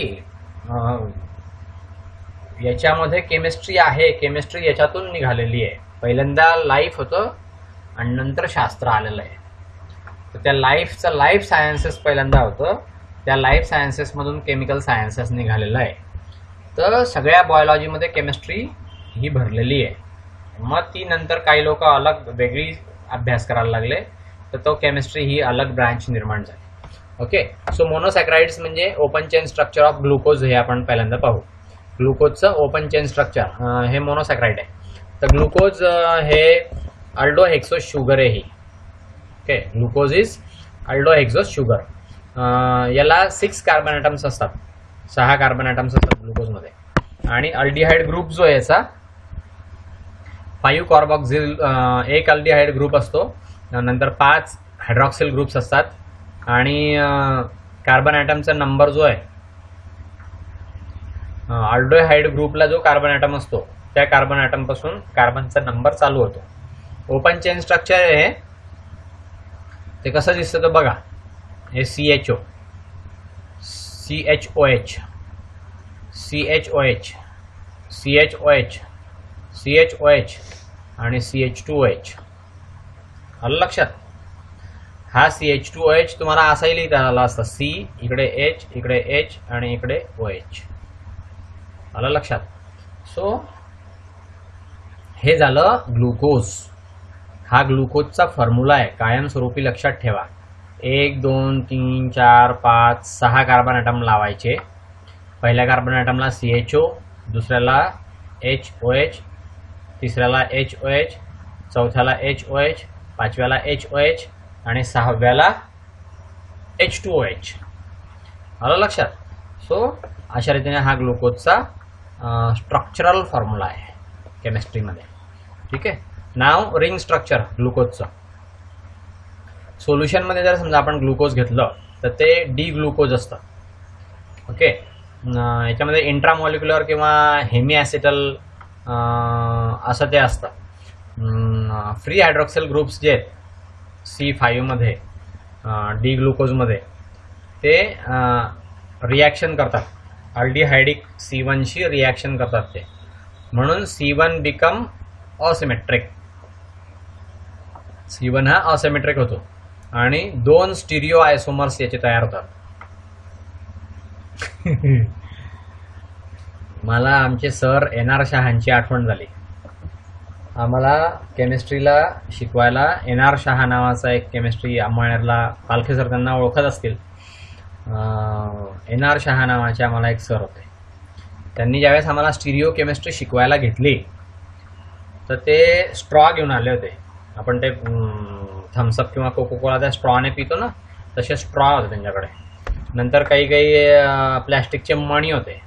याच्यामध्ये केमिस्ट्री आहे. केमिस्ट्री याच्यातून निघालेली आहे. पहिल्यांदा लाईफ होतं आणि नंतर शास्त्र आलेलं आहे. तर त्या लाईफचं लाईफ सायन्सेस पहिल्यांदा होतं. त्या लाईफ सायन्सेसमधून केमिकल सायन्सेस निघालेलं आहे. तर सगळ्या बायोलॉजीमध्ये केमिस्ट्री ही भरलेली आहे. मग ती नंतर काही लोक अलग वेगळी अभ्यास करायला लागले, तर तो केमिस्ट्री ही अलग ब्रांच निर्माण झाली. ओके. सो मोनोसॅक्राइड्स म्हणजे open chain structure of glucose हे आपण पहिल्यांदा पाहू. ग्लुकोजचं ओपन चेन स्ट्रक्चर हे मोनोसॅक्राइड आहे. तर ग्लुकोज हे अल्डोहेक्सोज शुगर आहे ही. Okay. Glucose is aldohexose sugar. याला 6 कार्बन ॲटम्स असतात. 6 कार्बन ॲटम्स असतात ग्लुकोजमध्ये. आणि अल्डिहाइड ग्रुप जो आहे याचा 5 कार्बॉक्सिल, एक अल्डिहाइड ग्रुप असतो, नंतर 5 हायड्रॉक्सिल ग्रुप्स असतात. आणि कार्बन ॲटमचा नंबर जो आहे, अल्डिहाइड ग्रुपला जो कार्बन ॲटम असतो त्या कार्बन ॲटम पासून कार्बनचा नंबर चालू होतो. ओपन चेन स्ट्रक्चर आहे ते कसं दिसतं तर बघा, हे CHO, CHOH, CHOH, CHOH, CHOH आणि CH2OH. आलं लक्षात? हा CH2OH तुम्हाला असाही लिहिता आला असता, C इकडे H, इकडे H आणि इकडे OH. आलं लक्षात? सो हे झालं ग्लुकोज. हा ग्लुकोजचा फॉर्म्युला आहे, कायमस्वरूपी लक्षात ठेवा. 1 2 3 4 5 6 कार्बन ॲटम लावायचे. पहिल्या कार्बन ॲटमला CHO, दुसऱ्याला HOH, तिसऱ्याला HOH, चौथ्याला HOH, पाचव्याला HOH आणि सहाव्याला H2OH. आलं लक्षात? सो अशा रीतीने हा ग्लुकोजचा स्ट्रक्चरल फॉर्म्युला आहे केमिस्ट्रीमध्ये. ठीक आहे. नाव रिंग स्ट्रक्चर ग्लुकोजचं. सोल्युशनमध्ये जर समजा आपण ग्लुकोज घेतलं तर ते डी ग्लुकोज असतं. ओके. याच्यामध्ये इंट्रामॉलिक्युलर किंवा हेमी ॲसिटल असं ते असतं. फ्री हायड्रॉक्सिल ग्रुप्स जे आहेत C5मध्ये, डी ग्लुकोजमध्ये, ते रिॲक्शन करतात. अल्डिहायडिक C1शी रिॲक्शन करतात ते, म्हणून C1 बिकम असिमेट्रिक. C1 हा असिमेट्रिक होतो आणि 2 स्टिरिओ आयसोमर्स याचे तयार होतात. मला आमचे सर NR शहांची आठवण झाली. आम्हाला केमिस्ट्रीला शिकवायला NR शहा नावाचा एक केमिस्ट्री अंमळनेरला, पालखे सर त्यांना ओळखत असतील. NR शहा नावाचे आम्हाला एक सर होते. त्यांनी ज्यावेळेस आम्हाला स्टिरिओ केमिस्ट्री शिकवायला घेतली तर ते स्ट्रॉ घेऊन आले होते. आपण ते थम्सअप किंवा कोकोकोला त्या स्ट्रॉने पितो ना, तसे स्ट्रॉ होते त्यांच्याकडे. नंतर काही प्लॅस्टिकचे मणी होते.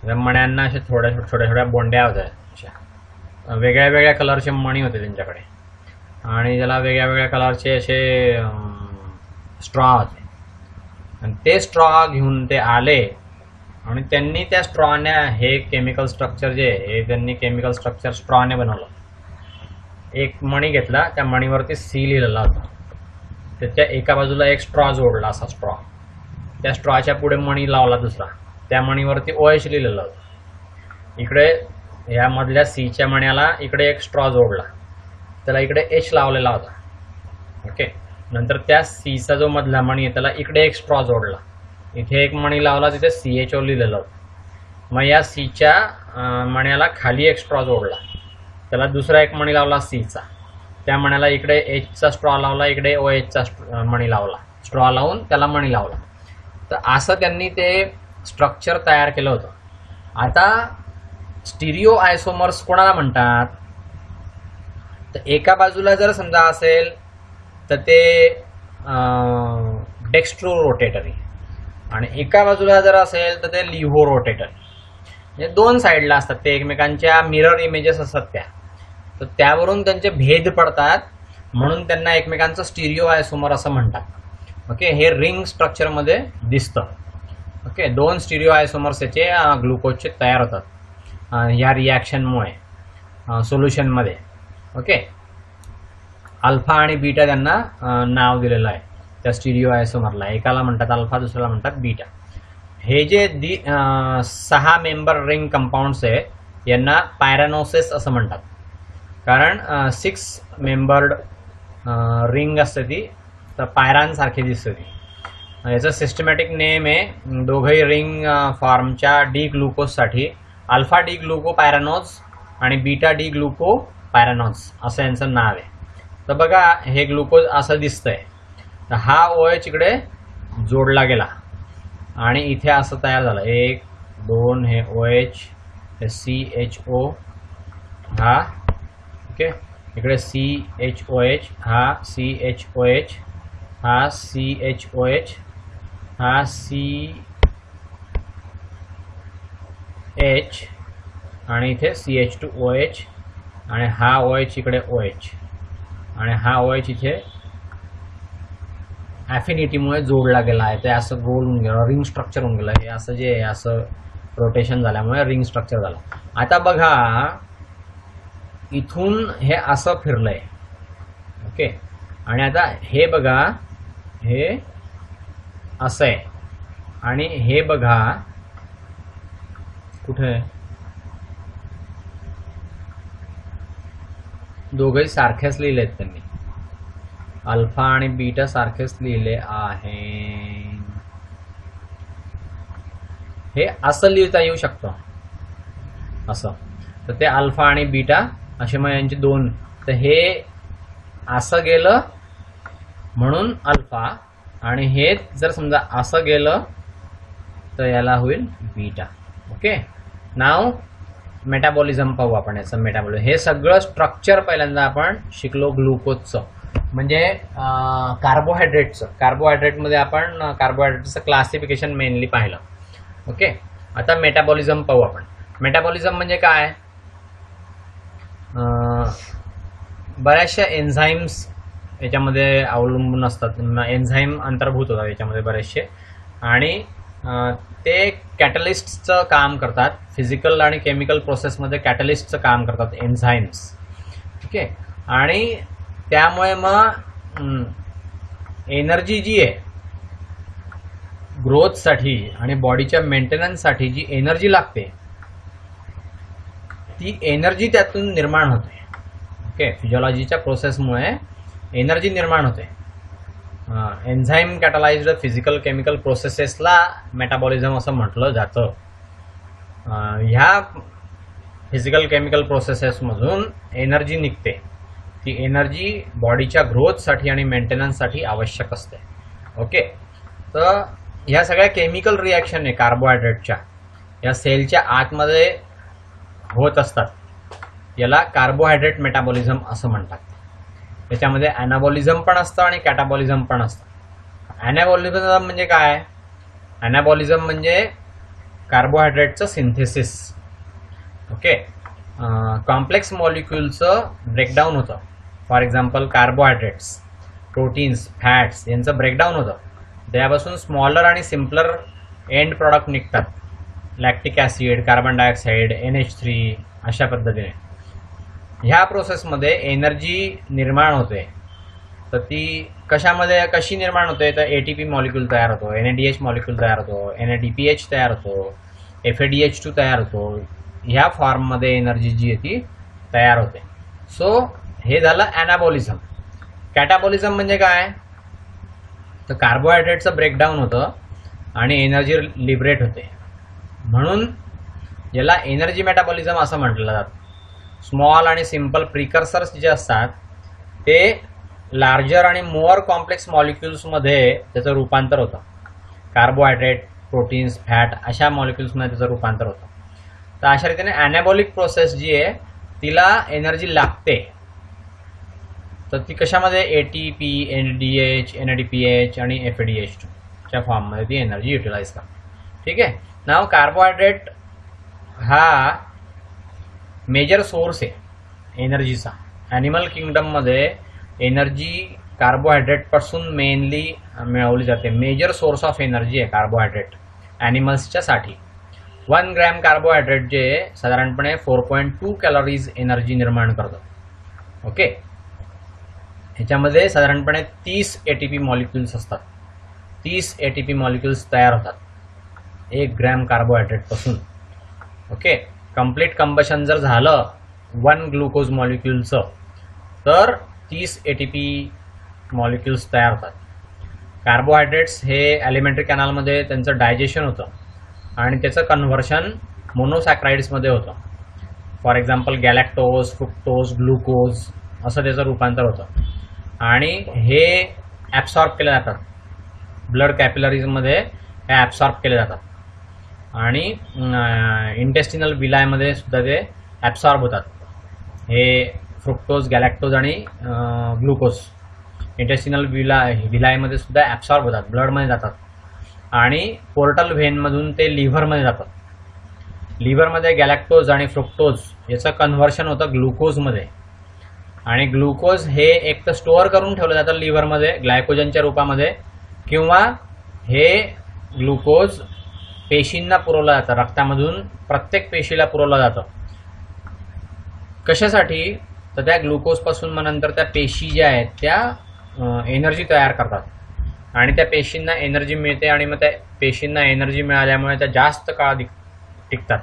त्या मण्यांना असे छोट्या छोट्या बोंड्या होत्या, अशा वेगळ्या वेगळ्या कलरचे मणी होते त्यांच्याकडे. आणि त्याला वेगळ्या वेगळ्या कलरचे असे स्ट्रॉ होते. आणि ते स्ट्रॉ घेऊन ते आले आणि त्यांनी त्या स्ट्रॉने हे केमिकल स्ट्रक्चर जे आहे त्यांनी केमिकल स्ट्रक्चर स्ट्रॉने बनवलं. एक मणी घेतला, त्या मणीवरती C लिहिलेला होता. त्याच्या एका बाजूला एक स्ट्रॉ जोडला, असा स्ट्रॉ. त्या स्ट्रॉच्या पुढे मणी लावला दुसरा, त्या मणीवरती OH लिहिलेलं होतं. इकडे ह्या मधल्या Cच्या मण्याला इकडे एक स्ट्रॉ जोडला, त्याला इकडे H लावलेला होता. ओके. नंतर त्या सीचा जो मधला मणी आहे त्याला इकडे एक स्ट्रॉ जोडला, इथे एक मणी लावला, तिथे CHO लिहिलेलं होतं. मग या सीच्या मण्याला खाली एक स्ट्रॉ जोडला, त्याला दुसरा एक मणी लावला सीचा, त्या मण्याला इकडे Hचा स्ट्रॉ लावला, इकडे OHचा मणी लावला, स्ट्रॉ लावून त्याला मणी लावला. तर असं त्यांनी ते स्ट्रक्चर तयार केलं होतं. आता स्टिरिओ आयसोमर्स कोणाला म्हणतात, तर एका बाजूला जर समजा असेल तर ते डेक्स्ट्रो रोटेटरी, आणि एका बाजूला जर असेल तर ते लिव्हो रोटेटरी. म्हणजे दोन साईडला असतात ते, एकमेकांच्या मिरर इमेजेस असतात त्या, तर त्यावरून त्यांचे भेद पडतात, म्हणून त्यांना एकमेकांचं स्टिरिओ आयसोमर असं म्हणतात. ओके. हे रिंग स्ट्रक्चरमध्ये दिसतं. ओके. दोन स्टिरिओ आयसोमर्स याचे ग्लुकोजचे तयार होतात ह्या रिॲक्शनमुळे सोल्युशनमध्ये. ओके. अल्फा आणि बीटा त्यांना नाव दिलेलं आहे त्या स्टिरिओ आयसोमरला, एकाला म्हणतात अल्फा, दुसऱ्याला म्हणतात बीटा. हे जे 6 मेंबर रिंग कंपाऊंड्स आहेत यांना पायरॅनोसिस असं म्हणतात, कारण 6 मेंबर्ड रिंग असते ती, तर पायरांसारखी दिसते ती. याचं सिस्टमॅटिक नेम आहे दोघंही रिंग फॉर्मच्या डी ग्लुकोजसाठी अल्फा डी ग्लुको पायरॅनोज आणि बीटा डी ग्लुको पायरॅनोज असं यांचं नाव आहे. तर बघा हे ग्लुकोज असं दिसतंय, तर हा OH इकडे जोडला गेला आणि इथे असं तयार झालं, 1 2 हे OH, हे CHO हा, ओके, इकडे CHOH हा, CHOH हा, CHOH हा, CH आणि इथे CH2OH आणि हा OH इकडे OH आणि हा OH इथे ॲफिनिटीमुळे जोडला गेला आहे. ते असं गोल होऊन गेलं, रिंग स्ट्रक्चर होऊन गेलं. हे असं जे आहे असं रोटेशन झाल्यामुळे रिंग स्ट्रक्चर झालं. आता बघा इथून हे असं फिरलंय. ओके. आणि आता हे बघा हे असं आहे आणि हे बघा कुठे दोघंही सारखेच लिहिले आहेत त्यांनी, अल्फा आणि बीटा सारखेच लिहिले आहे. हे असं लिहिता येऊ शकतं असं, तर ते अल्फा आणि बीटा असे मग यांचे दोन, तर हे असं गेलं म्हणून अल्फा, आणि हे जर समजा असं गेलं तर याला होईल बीटा. ओके. नाव मेटाबॉलिझम पाहू आपण याचं मेटाबॉलिझम. हे सगळं स्ट्रक्चर पहिल्यांदा आपण शिकलो ग्लुकोजचं, म्हणजे कार्बोहायड्रेटचं. कार्बोहायड्रेटमध्ये आपण कार्बोहायड्रेटचं क्लासिफिकेशन मेनली पाहिलं. ओके. आता मेटाबॉलिझम पाहू आपण. मेटाबॉलिझम म्हणजे काय, बऱ्याचशा एन्झाईम्स याच्यामध्ये अवलंबून असतात, एन्झाईम अंतर्भूत होतात याच्यामध्ये बरेचसे, आणि ते कॅटलिस्टचं काम करतात. फिजिकल आणि केमिकल प्रोसेसमध्ये कॅटलिस्टचं काम करतात एन्झाईम्स. ओके. आणि त्यामुळे मग एनर्जी जी आहे ग्रोथसाठी आणि बॉडीच्या मेंटेनन्ससाठी जी एनर्जी लागते ती एनर्जी त्यातून निर्माण होते. ओके. फिजिओलॉजीच्या प्रोसेसमुळे एनर्जी निर्माण होते. एन्झाईम कॅटलाइज्ड फिजिकल केमिकल प्रोसेसेसला मेटाबॉलिझम असं म्हटलं जातं. ह्या फिजिकल केमिकल प्रोसेसेसमधून एनर्जी निघते, ती एनर्जी बॉडीच्या ग्रोथसाठी आणि मेंटेनन्ससाठी आवश्यक असते. ओके. तर ह्या सगळ्या केमिकल रिॲक्शन आहे कार्बोहायड्रेटच्या, या सेलच्या आतमध्ये होत असतात. याला कार्बोहायड्रेट मेटाबॉलिझम असं म्हणतात. त्याच्यामध्ये ॲनाबॉलिझम पण असतं आणि कॅटाबॉलिझम पण असतं. ॲनाबॉलिझम म्हणजे काय, ॲनाबॉलिझम म्हणजे कार्बोहायड्रेटचं सिंथेसिस. ओके. कॉम्प्लेक्स मॉलिक्युलचं ब्रेकडाऊन होतं. For example carbohydrates, proteins, fats यांचं ब्रेकडाऊन होतं, त्यापासून स्मॉलर आणि सिम्पलर एंड प्रॉडक्ट निघतात. Lactic acid, carbon dioxide, NH3 अशा पद्धतीने. ह्या प्रोसेसमध्ये एनर्जी निर्माण होते. तर ती कशी निर्माण होते, तर ATP मॉलिक्यूल तयार होतो, NADH मॉलिक्यूल तयार होतो, NADPH तयार होतो, FADH2 तयार होतो. ह्या फॉर्ममध्ये एनर्जी जी आहे ती तयार होते. सो हे झालं ॲनाबॉलिझम. कॅटाबॉलिझम म्हणजे काय, तर कार्बोहायड्रेटचं ब्रेकडाऊन होतं आणि एनर्जी लिबरेट होते, म्हणून याला एनर्जी मेटाबॉलिझम असं म्हटलं जातं. स्मॉल आणि सिंपल प्रिकर्सर्स जे असतात ते लार्जर आणि मोअर कॉम्प्लेक्स मॉलिक्युल्समध्ये त्याचं रूपांतर होतं. कार्बोहायड्रेट, प्रोटीन्स, फॅट अशा मॉलिक्युल्समध्ये त्याचं रूपांतर होतं. तर अशा रीतीने ॲनाबॉलिक प्रोसेस जी आहे तिला एनर्जी लागते. तर ती कशामध्ये, ATP, NADH, NADPH आणि FADH2 च्या फॉर्ममध्ये ती एनर्जी युटिलाइज करते. ठीक आहे. नाव कार्बोहायड्रेट हा मेजर सोर्स आहे एनर्जीचा. ॲनिमल किंगडममध्ये एनर्जी कार्बोहायड्रेटपासून मेनली मिळवली जाते. मेजर सोर्स ऑफ एनर्जी आहे कार्बोहायड्रेट ॲनिमल्सच्या साठी. 1 ग्रॅम कार्बोहायड्रेट जे साधारणपणे 4.2 कॅलरीज एनर्जी निर्माण करतं. ओके. ह्याच्यामध्ये साधारणपणे 30 ATP मॉलिक्युल्स असतात. 30 ATP मॉलिक्युल्स तयार होतात 1 ग्रॅम कार्बोहायड्रेटपासून. ओके. कंप्लीट कंबशन जर झालं 1 ग्लुकोज मॉलिक्युलचं तर 30 ATP मॉलिक्युल्स तयार होतात. कार्बोहायड्रेट्स हे ॲलिमेंटरी कॅनलमध्ये त्यांचं डायजेशन होतं आणि त्याचं कन्व्हर्शन मोनोसॅक्राइड्समध्ये होतं. फॉर एक्झाम्पल गॅलॅक्टोज, फ्रुक्टोज, ग्लुकोज असं त्याचं रूपांतर होतं आणि हे ॲब्सॉर्ब केले जातात. ब्लड कॅपिलरीजमध्ये हे ॲब्सॉर्ब केले जातात आणि इंटेस्टिनल विलायमध्ये सुद्धा ते ॲब्सॉर्ब होतात. हे फ्रुक्टोज, गॅलॅक्टोज आणि ग्लुकोज इंटेस्टिनल विलायमध्ये सुद्धा ॲब्सॉर्ब होतात, ब्लडमध्ये जातात आणि पोर्टल व्हेनमधून ते लिव्हरमध्ये जातात. लिव्हरमध्ये गॅलॅक्टोज आणि फ्रुक्टोज याचं कन्व्हर्शन होतं ग्लुकोजमध्ये आणि ग्लुकोज हे एक तर स्टोअर करून ठेवलं जातं लिव्हरमध्ये ग्लायकोजनच्या रूपामध्ये किंवा हे ग्लुकोज पेशींना पुरवलं जातं. रक्तामधून प्रत्येक पेशीला पुरवलं जातं. कशासाठी, तर त्या ग्लुकोजपासून मग नंतर त्या पेशी ज्या आहेत त्या एनर्जी तयार करतात आणि त्या पेशींना एनर्जी मिळते आणि मग त्या पेशींना एनर्जी मिळाल्यामुळे त्या जास्त काळ टिकतात.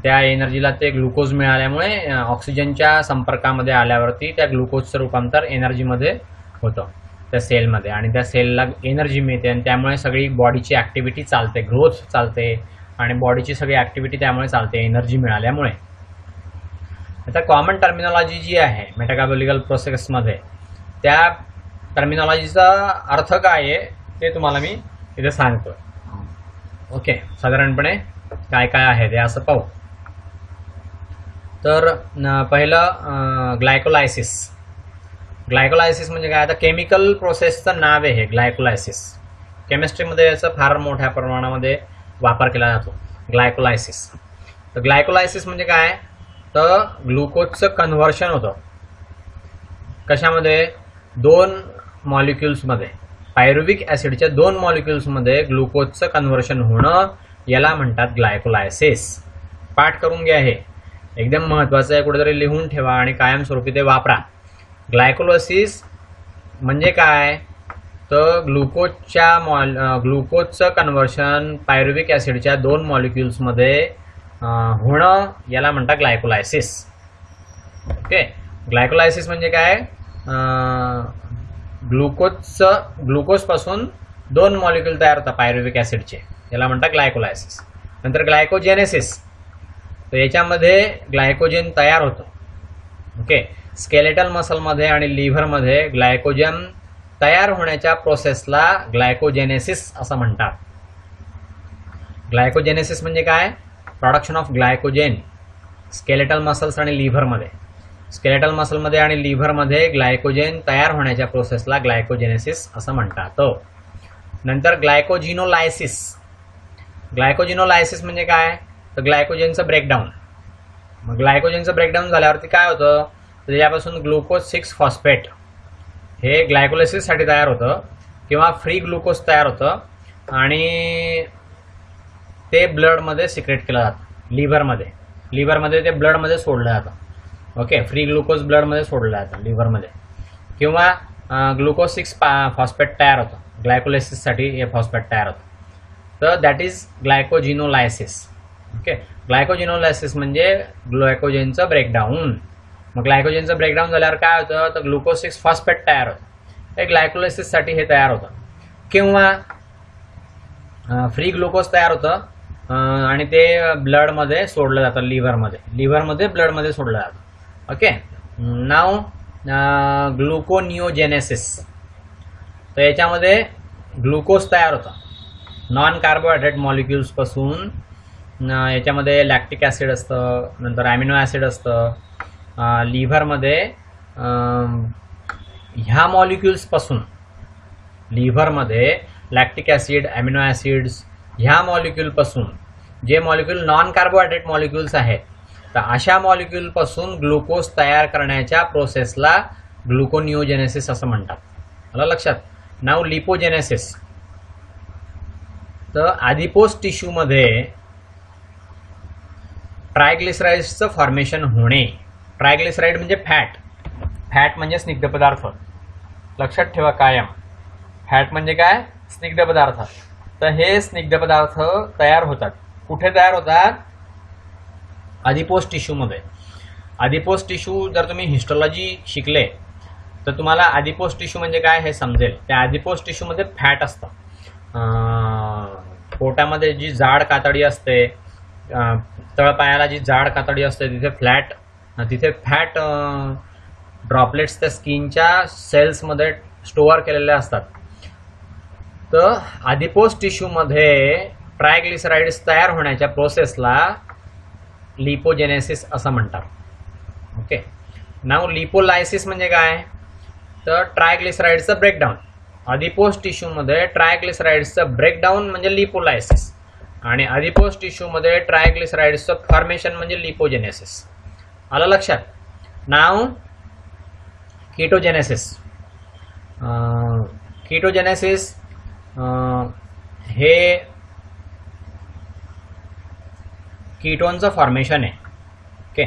त्या एनर्जीला ते ग्लुकोज मिळाल्यामुळे ऑक्सिजनच्या संपर्कामध्ये आल्यावरती त्या ग्लुकोजचं रूपांतर एनर्जीमध्ये होतं त्या सेलमध्ये आणि त्या सेलला एनर्जी मिळते आणि त्यामुळे सगळी बॉडीची ॲक्टिव्हिटी चालते, ग्रोथ चालते आणि बॉडीची सगळी ॲक्टिव्हिटी त्यामुळे चालते एनर्जी मिळाल्यामुळे. आता कॉमन टर्मिनॉलॉजी जी आहे मेटाबॉलिकल प्रोसेसमध्ये त्या टर्मिनॉलॉजीचा अर्थ काय आहे ते तुम्हाला मी इथे सांगतो. ओके. साधारणपणे काय काय आहे ते असं पाहू. तर पहिलं ग्लायकोलायसिस. ग्लायकोलायसिस म्हणजे काय, आता केमिकल प्रोसेसचं नाव आहे हे ग्लायकोलायसिस. केमिस्ट्रीमध्ये याचा फार मोठ्या प्रमाणामध्ये वापर केला जातो ग्लायकोलायसिस. तर ग्लायकोलायसिस म्हणजे काय, तर ग्लुकोजचं कन्व्हर्शन होतं कशामध्ये, 2 मॉलिक्युल्समध्ये. पायरुविक ॲसिडच्या 2 मॉलिक्युल्समध्ये ग्लुकोजचं कन्व्हर्शन होणं याला म्हणतात ग्लायकोलायसिस. पाठ करून घ्या, हे एकदम महत्त्वाचं आहे, कुठेतरी लिहून ठेवा आणि कायमस्वरूपी ते वापरा. ग्लायकोलायसिस म्हणजे काय, तर ग्लुकोजचं कन्व्हर्शन पायरुविक ॲसिडच्या 2 मॉलिक्युल्समध्ये होणं याला म्हणतात ग्लायकोलायसिस. ओके. ग्लायकोलायसिस म्हणजे काय, ग्लुकोजपासून 2 मॉलिक्युल तयार होतात पायरुविक ॲसिडचे, याला म्हणतात ग्लायकोलायसिस. नंतर ग्लायकोजेनेसिस, तर याच्यामध्ये ग्लायकोजेन तयार होतं. ओके. स्केलेटल मसलमध्ये आणि लिव्हरमध्ये ग्लायकोजन तयार होण्याच्या प्रोसेसला ग्लायकोजेनेसिस असं म्हणतात. ग्लायकोजेनेसिस म्हणजे काय, production of glycogen skeletal muscles आणि लिव्हरमध्ये. स्केलेटल मसलमध्ये आणि लिव्हरमध्ये ग्लायकोजेन तयार होण्याच्या प्रोसेसला ग्लायकोजेनेसिस असं म्हणतात. नंतर ग्लायकोजिनोलायसिस. ग्लायकोजिनोलायसिस म्हणजे काय, तर ग्लायकोजेनचं ब्रेकडाऊन. मग ग्लायकोजेनचं ब्रेकडाऊन झाल्यावरती काय होतं, तर त्याच्यापासून ग्लुकोज 6 फॉस्फेट हे ग्लायकोलायसिससाठी तयार होतं किंवा फ्री ग्लुकोज तयार होतं आणि ते ब्लडमध्ये सिक्रेट केलं जातं लिव्हरमध्ये. लिव्हरमध्ये ते ब्लडमध्ये सोडलं जातं. ओके. फ्री ग्लुकोज ब्लडमध्ये सोडलं जातं लिव्हरमध्ये किंवा ग्लुकोज 6 फॉस्फेट तयार होतं. ग्लायकोलायसिससाठी हे फॉस्फेट तयार होतं. तर दॅट इज ग्लायकोजिनोलायसिस. ओके. ग्लायकोजिनोलायसिस म्हणजे ग्लायकोजेनचं ब्रेकडाऊन. मग ग्लायकोजनचं ब्रेकडाऊन झाल्यावर काय होतं, तर ग्लुकोज 6 फॉस्फेट तयार होतं. हे ग्लायकोलायसिससाठी हे तयार होतं. किंवा फ्री ग्लुकोज तयार होतं आणि ते ब्लडमध्ये सोडलं जातं, लिव्हरमध्ये ब्लडमध्ये सोडलं जातं. ओके. नाव ग्लुकोनिओजेनेसिस. तर याच्यामध्ये ग्लुकोज तयार होतं नॉन कार्बोहायड्रेट मॉलिक्युल्सपासून. याच्यामध्ये लॅक्टिक ॲसिड असतं, नंतर ॲमिनो ॲसिड असतं. लिव्हरमध्ये ह्या मॉलिक्युल्सपासून, लिव्हरमध्ये लॅक्टिक ॲसिड, ॲमिनो ॲसिड्स ह्या मॉलिक्युलपासून, जे मॉलिक्युल नॉन कार्बोहायड्रेट मॉलिक्युल्स आहेत, तर अशा मॉलिक्युलपासून ग्लुकोज तयार करण्याच्या प्रोसेसला ग्लुकोनिओजेनेसिस असं म्हणतात. आलं लक्षात. नाव लिपोजेनेसिस. तर आदिपोस टिश्यूमध्ये ट्रायग्लिसराइड्सचं फॉर्मेशन होणे. ट्रायग्लिसराइड म्हणजे फॅट म्हणजे स्निग्ध पदार्थ. लक्षात ठेवा कायम, फॅट म्हणजे काय, स्निग्ध पदार्थ. तर हे स्निग्ध पदार्थ तयार होतात. कुठे तयार होतात, आदिपोस टिश्यूमध्ये. आदिपोस टिश्यू जर तुम्ही हिस्टोलॉजी शिकले तर तुम्हाला आदिपोस टिश्यू म्हणजे काय हे समजेल. त्या आदिपोस टिश्यूमध्ये फॅट असतं. पोटामध्ये जी जाड कातडी असते, तळपायाला जी जाड कातडी असते, तिथे फॅट ड्रॉपलेट्स त्या स्किनच्या सेल्समध्ये स्टोअर केलेले असतात. तर आदिपोस टिश्यूमध्ये ट्रायग्लिसराइड्स तयार होण्याच्या प्रोसेसला लिपोजेनेसिस असं म्हणतात. ओके. नाव लिपोलायसिस म्हणजे काय, तर ट्रायग्लिसराइड्सचं ब्रेकडाऊन. आदिपोस टिश्यूमध्ये ट्रायग्लिसराइड्सचं ब्रेकडाऊन म्हणजे लिपोलायसिस, आणि आदिपोस टिश्यूमध्ये ट्रायग्लिसराइड्सचं फॉर्मेशन म्हणजे लिपोजेनेसिस. आलं लक्षात. नाव कीटोजेनेसिस. कीटोजेनेसिस हे कीटोनचं फॉर्मेशन आहे. ओके.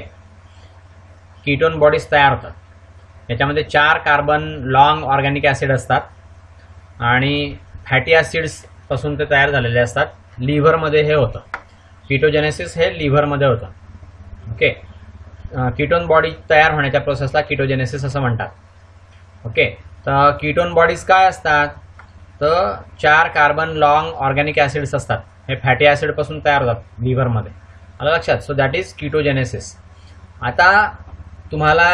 कीटोन बॉडीज तयार होतात. याच्यामध्ये 4 कार्बन लॉंग ऑर्गॅनिक ॲसिड असतात आणि फॅटी ॲसिड्स पासून ते तयार झालेले असतात. लिव्हरमध्ये हे होतं. कीटोजेनेसिस हे लिव्हरमध्ये होतं. ओके. कीटोन बॉडी तयार होण्याच्या प्रोसेसला कीटोजेनेसिस असं म्हणतात. ओके. तर कीटोन बॉडीज काय असतात, तर 4 कार्बन लॉंग ऑर्गॅनिक ॲसिड्स असतात. हे फॅटी ॲसिडपासून तयार होतात लिव्हरमध्ये. आलं लक्षात. So that is कीटोजेनेसिस. आता तुम्हाला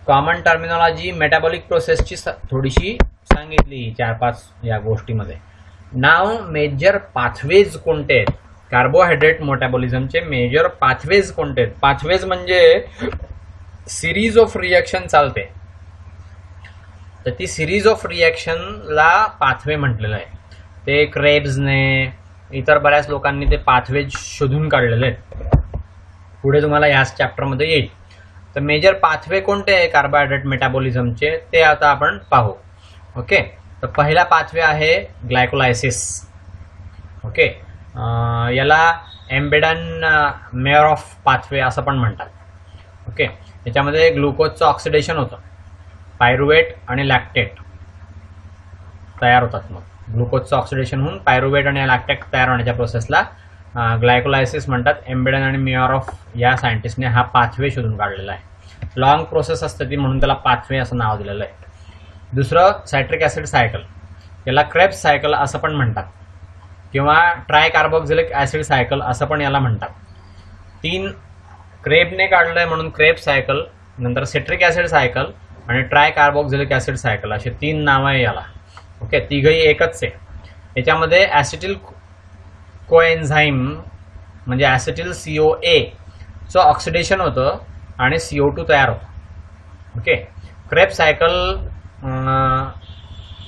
कॉमन टर्मिनॉलॉजी मेटाबॉलिक प्रोसेसची थोडीशी सांगितली 4-5 या गोष्टीमध्ये. नाव मेजर पाथवेज कोणते आहेत, कार्बोहायड्रेट मेटाबॉलिझमचे मेजर पाथवेज कोणते आहेत. पाथवेज म्हणजे सिरीज ऑफ रिॲक्शन चालते, तर ती सिरीज ऑफ रिॲक्शनला पाथवे म्हटलेलं आहे. ते क्रेब्सने, इतर बऱ्याच लोकांनी ते पाथवेज शोधून काढलेले आहेत. पुढे तुम्हाला ह्याच चॅप्टरमध्ये येईल. तर मेजर पाथवे कोणते आहे कार्बोहायड्रेट मेटाबॉलिझमचे ते आता आपण पाहू. ओके. तर पहिला पाथवे आहे ग्लायकोलायसिस. ओके. याला एम्बेडन मेयर ऑफ पाथवे असं पण म्हणतात. ओके. याच्यामध्ये ग्लुकोजचं ऑक्सिडेशन होतं. पायरुवेट आणि लॅक्टेट तयार होतात. मग ग्लुकोजचं ऑक्सिडेशन होऊन पायरुवेट आणि लॅक्टेट तयार होण्याच्या प्रोसेसला ग्लायकोलायसिस म्हणतात. एम्बेडन आणि मेयर ऑफ या सायंटिस्टने हा पाथवे शोधून काढलेला आहे. लॉंग प्रोसेस असते ती, म्हणून त्याला पाथवे असं नाव दिलेलं आहे. दुसरं सायट्रिक ॲसिड सायकल, याला क्रेब्स सायकल असं पण म्हणतात, किंवा ट्रायकार्बोक्झिलिक ॲसिड सायकल असं पण याला म्हणतात. 3 क्रेबने काढलंय म्हणून क्रेब सायकल, नंतर सिट्रिक ॲसिड सायकल आणि ट्रायकार्बोक्झिलिक ॲसिड सायकल असे 3 नावं आहे याला. ओके. तिघही एकच आहे. याच्यामध्ये ॲसिटिल कोएन्झाईम म्हणजे ॲसिटिल CoA चं ऑक्सिडेशन होतं आणि CO2 तयार होतं. ओके. क्रेब सायकल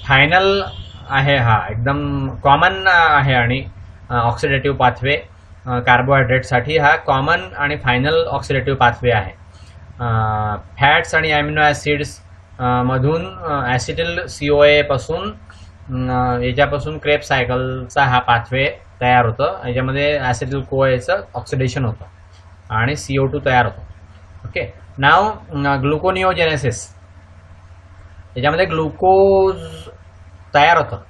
फायनल आहे, हा एकदम कॉमन आहे आणि ऑक्सिडेटिव्ह पाथवे कार्बोहायड्रेटसाठी हा कॉमन आणि फायनल ऑक्सिडेटिव्ह पाथवे आहे. फॅट्स आणि ॲमिनो ॲसिड्स मधून ॲसिटिल CoA पासून याच्यापासून क्रेब सायकलचा हा पाथवे तयार होतं. याच्यामध्ये ॲसिटिल CoAचं ऑक्सिडेशन होतं आणि CO2 तयार होतं. ओके. नाव ग्लुकोनिओजेनेसिस. याच्यामध्ये ग्लुकोज तयार होतं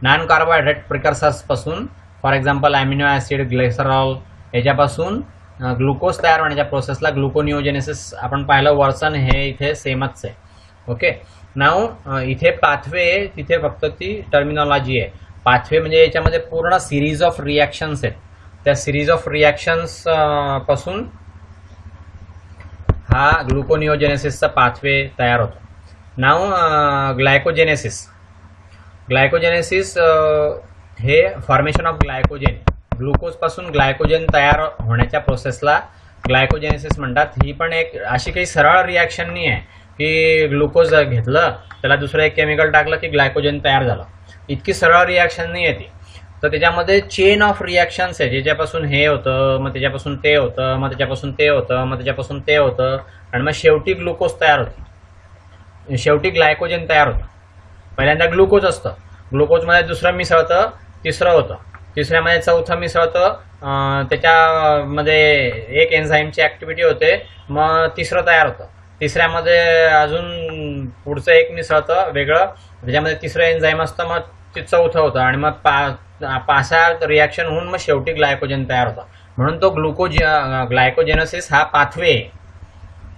नॉन कार्बोहायड्रेट प्रिकर्सर्सपासून. For example amino acid, glycerol याच्यापासून ग्लुकोज तयार होण्याच्या प्रोसेसला ग्लुकोनिओजेनेसिस आपण पाहिलं वर्सन हे इथे सेमच आहे. ओके, नाव इथे पाथवे तिथे फक्त ती टर्मिनॉलॉजी आहे. पाथवे म्हणजे याच्यामध्ये पूर्ण सिरीज ऑफ रिॲक्शन्स आहेत. त्या सिरीज ऑफ रिॲक्शन्स पासून हा ग्लुकोनिओजेनेसिसचा पाथवे तयार होतो. नाव ग्लायकोजेनेसिस हे फॉर्मेशन ऑफ ग्लायकोजेन, ग्लुकोज पासून ग्लायकोजेन तयार होण्याच्या प्रोसेसला ग्लायकोजेनेसिस म्हणतात. ही पण एक अशी काही सरळ रिॲक्शन नाही आहे की ग्लुकोज घेतलं त्याला दुसरं एक केमिकल टाकलं की ग्लायकोजेन तयार झालं. इतकी सरळ रिॲक्शन नाही आहे ती. तर त्याच्यामध्ये चेन ऑफ रिॲक्शन्स आहे, ज्याच्यापासून हे होतं, मग त्याच्यापासून ते होतं, मग त्याच्यापासून ते होतं, मग त्याच्यापासून ते होतं, आणि मग शेवटी ग्लुकोज तयार होतं, शेवटी ग्लायकोजेन तयार होतं. पहिल्यांदा ग्लुकोज असतं, ग्लुकोजमध्ये दुसरं मिसळतं, तिसरं होतं, तिसऱ्यामध्ये चौथं मिसळतं, त्याच्यामध्ये एक एन्झाईमची ऍक्टिव्हिटी होते, मग तिसरं तयार होतं, तिसऱ्यामध्ये अजून पुढचं एक मिसळतं वेगळं, त्याच्यामध्ये तिसरं एन्झाईम असतं, मग ते चौथं होतं, आणि मग पाच रिॲक्शन होऊन मग शेवटी ग्लायकोजेन तयार होतं. म्हणून तो ग्लायकोजेनेसिस हा पाथवे आहे.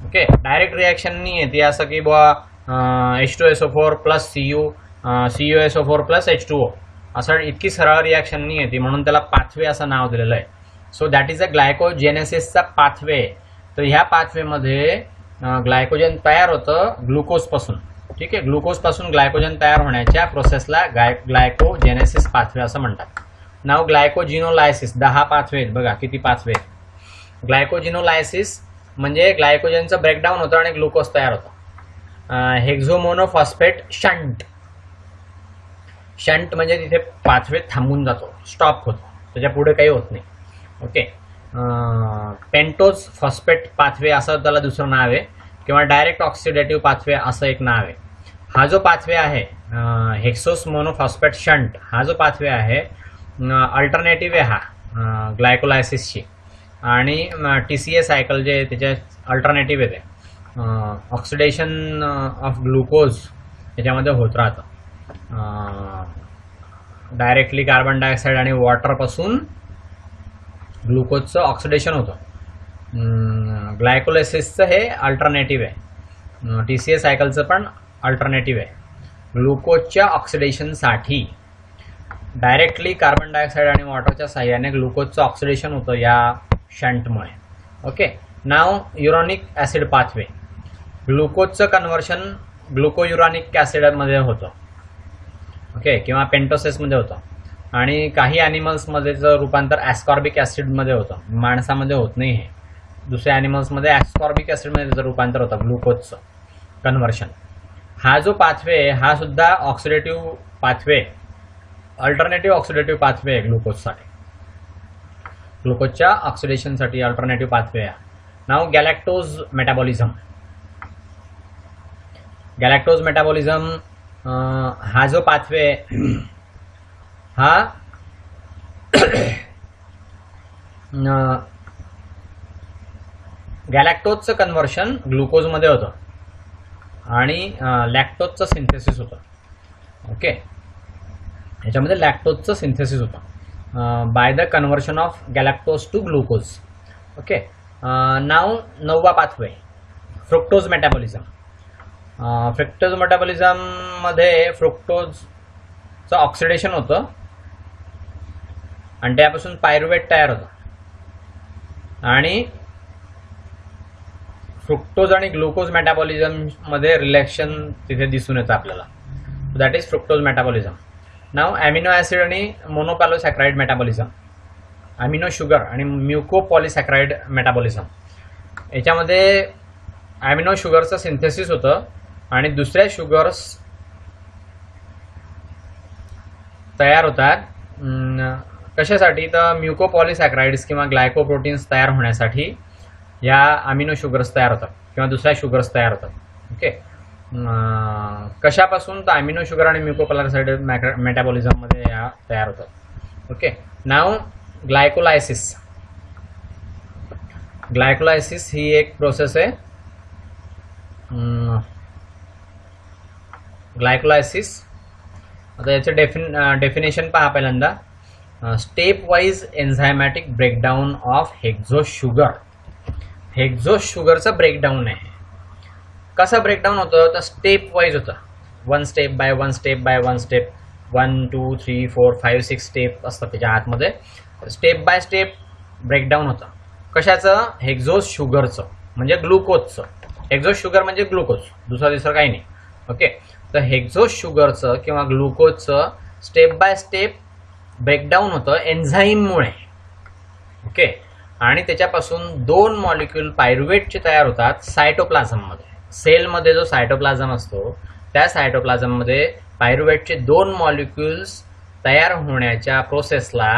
ओके, डायरेक्ट रिॲक्शन नाही आहे ती असं की बुवा H2SO4 plus CuSO4 plus H2O असं इतकी सरळ रिॲक्शन नाही आहे ती, म्हणून त्याला पाथवे असं नाव दिलेलं आहे. सो दॅट इज अ ग्लायकोजेनेसिसचा पाथवे. तर ह्या पाथवेमध्ये ग्लायकोजेन तयार होतं ग्लुकोजपासून. ठीक आहे, ग्लुकोजपासून ग्लायकोजेन तयार होण्याच्या प्रोसेसला ग्लायकोजेनेसिस पाथवे असं म्हणतात. नाव ग्लायकोजिनोलायसिस 10 पाथवे आहेत बघा, किती पाथवे आहेत. ग्लायकोजिनोलायसिस म्हणजे ग्लायकोजेनचं ब्रेकडाऊन होतं आणि ग्लुकोज तयार होतं. हेक्झोमोनोफॉस्फेट शंट म्हणजे तिथे पाथवे थांबून जातो, स्टॉप होतो, त्याच्या पुढे काही होत नाही. ओके, पेंटोज फॉस्फेट पाथवे असं त्याला दुसरं नाव आहे, किंवा डायरेक्ट ऑक्सिडेटिव्ह पाथवे असं एक नाव आहे. हा जो पाथवे आहे हेक्सोस मोनोफॉस्फेट शंट, हा जो पाथवे आहे अल्टरनेटिव्ह आहे हा ग्लायकोलायसिसची, आणि TCA सायकल जे त्याचे अल्टरनेटिव्ह आहे ते ऑक्सिडेशन ऑफ ग्लुकोज याच्यामध्ये होत राहतं. डायरेक्टली कार्बन डायऑक्साईड आणि वॉटरपासून ग्लुकोजचं ऑक्सिडेशन होतं. ग्लायकोलायसिसचं हे अल्टरनेटिव्ह आहे, TCA सायकलचं पण अल्टरनेटिव्ह आहे. ग्लुकोजच्या ऑक्सिडेशनसाठी डायरेक्टली कार्बन डायऑक्साईड आणि वॉटरच्या साह्याने ग्लुकोजचं ऑक्सिडेशन होतं या शंटमुळे. ओके, नाव युरॅनिक ॲसिड पाथवे. ग्लुकोजचं कन्व्हर्शन ग्लुकोयुरॅनिक ॲसिडमध्ये होतं. ओके, किंवा पेंटोसेसमध्ये होतं, आणि काही ॲनिमल्समध्येचं रूपांतर ॲस्कॉर्बिक ॲसिडमध्ये होतं. माणसामध्ये होत नाही हे, दुसऱ्या ॲनिमल्समध्ये ॲस्कॉर्बिक ॲसिडमध्ये त्याचं रूपांतर होतं ग्लुकोजचं कन्व्हर्शन. हा जो पाथवे हा सुद्धा oxidative pathway, alternative oxidative pathway आहे ग्लुकोजसाठी. ग्लुकोजच्या ऑक्सिडेशनसाठी अल्टरनेटिव्ह पाथवे आहे. नाव गॅलॅक्टोज मेटाबॉलिझम. गॅलॅक्टोज मेटाबॉलिझम हा जो पाथवे हा गॅलॅक्टोजचं कन्व्हर्शन ग्लुकोजमध्ये होतं आणि लॅक्टोजचं सिंथेसिस होतं. ओके, याच्यामध्ये लॅक्टोजचं सिंथेसिस होतं by the conversion of galactose to glucose. Okay, नाव 9वा पाथवे फ्रुक्टोज मेटाबॉलिझम. फ्रुक्टोज मेटाबॉलिझममध्ये फ्रुक्टोजचं ऑक्सिडेशन होतं आणि त्यापासून पायरुवेट तयार होतं, आणि फ्रुक्टोज आणि ग्लुकोज मेटाबॉलिझम मध्ये रिलेशन तिथे दिसून येतं आपल्याला. That is fructose metabolism. Now amino acid आणि मोनोपॉलिसॅक्रॅइड मेटाबॉलिझम. अॅमिनो शुगर आणि म्युकोपॉलिसॅक्रॅइड मेटाबॉलिझम. याच्यामध्ये अॅमिनो शुगरचं सिंथेसिस होतं आणि दुसऱ्या शुगर्स तयार होतात. कशासाठी? तर म्युकोपॉलिसॅक्रॅइड्स किंवा ग्लायकोप्रोटीन्स तयार होण्यासाठी या अमिनो शुगर्स तयार होतात किंवा दुसऱ्या शुगर्स तयार होतात. ओके, कशापासून? तर अमिनो शुगर आणि म्युकोपॉलिसॅक्राइड मेटाबॉलिझममध्ये या तयार होतात. ओके, नाव ग्लायकोलायसिस. ग्लायकोलायसिस ही एक प्रोसेस आहे. ग्लायकोलायसिस, आता याचं डेफिनेशन पहा पहिल्यांदा. Stepwise enzymatic breakdown of hexose sugar. Hexose शुगरचं ब्रेकडाऊन आहे. कसं ब्रेकडाऊन होतं तर स्टेप वाईज होतं. One step by one step by one step, 1 2 3 4 5 6 step असतात त्याच्या आतमध्ये. स्टेप बाय स्टेप ब्रेकडाऊन होतं. कशाचं? हेक्झोस शुगरचं म्हणजे ग्लुकोजचं. हेक्झोस शुगर म्हणजे ग्लुकोज, दुसरं काही नाही. ओके, तर हेक्झोस शुगरचं किंवा ग्लुकोजचं स्टेप बाय स्टेप ब्रेकडाऊन होतं एन्झाईममुळे. ओके, आणि त्याच्यापासून 2 मॉलिक्यूल पायरुवेटचे तयार होतात सायटोप्लाझममध्ये. सेलमध्ये जो सायटोप्लाझम असतो त्या सायटोप्लाझममध्ये पायरुवेटचे 2 मॉलिक्युल्स तयार होण्याच्या प्रोसेसला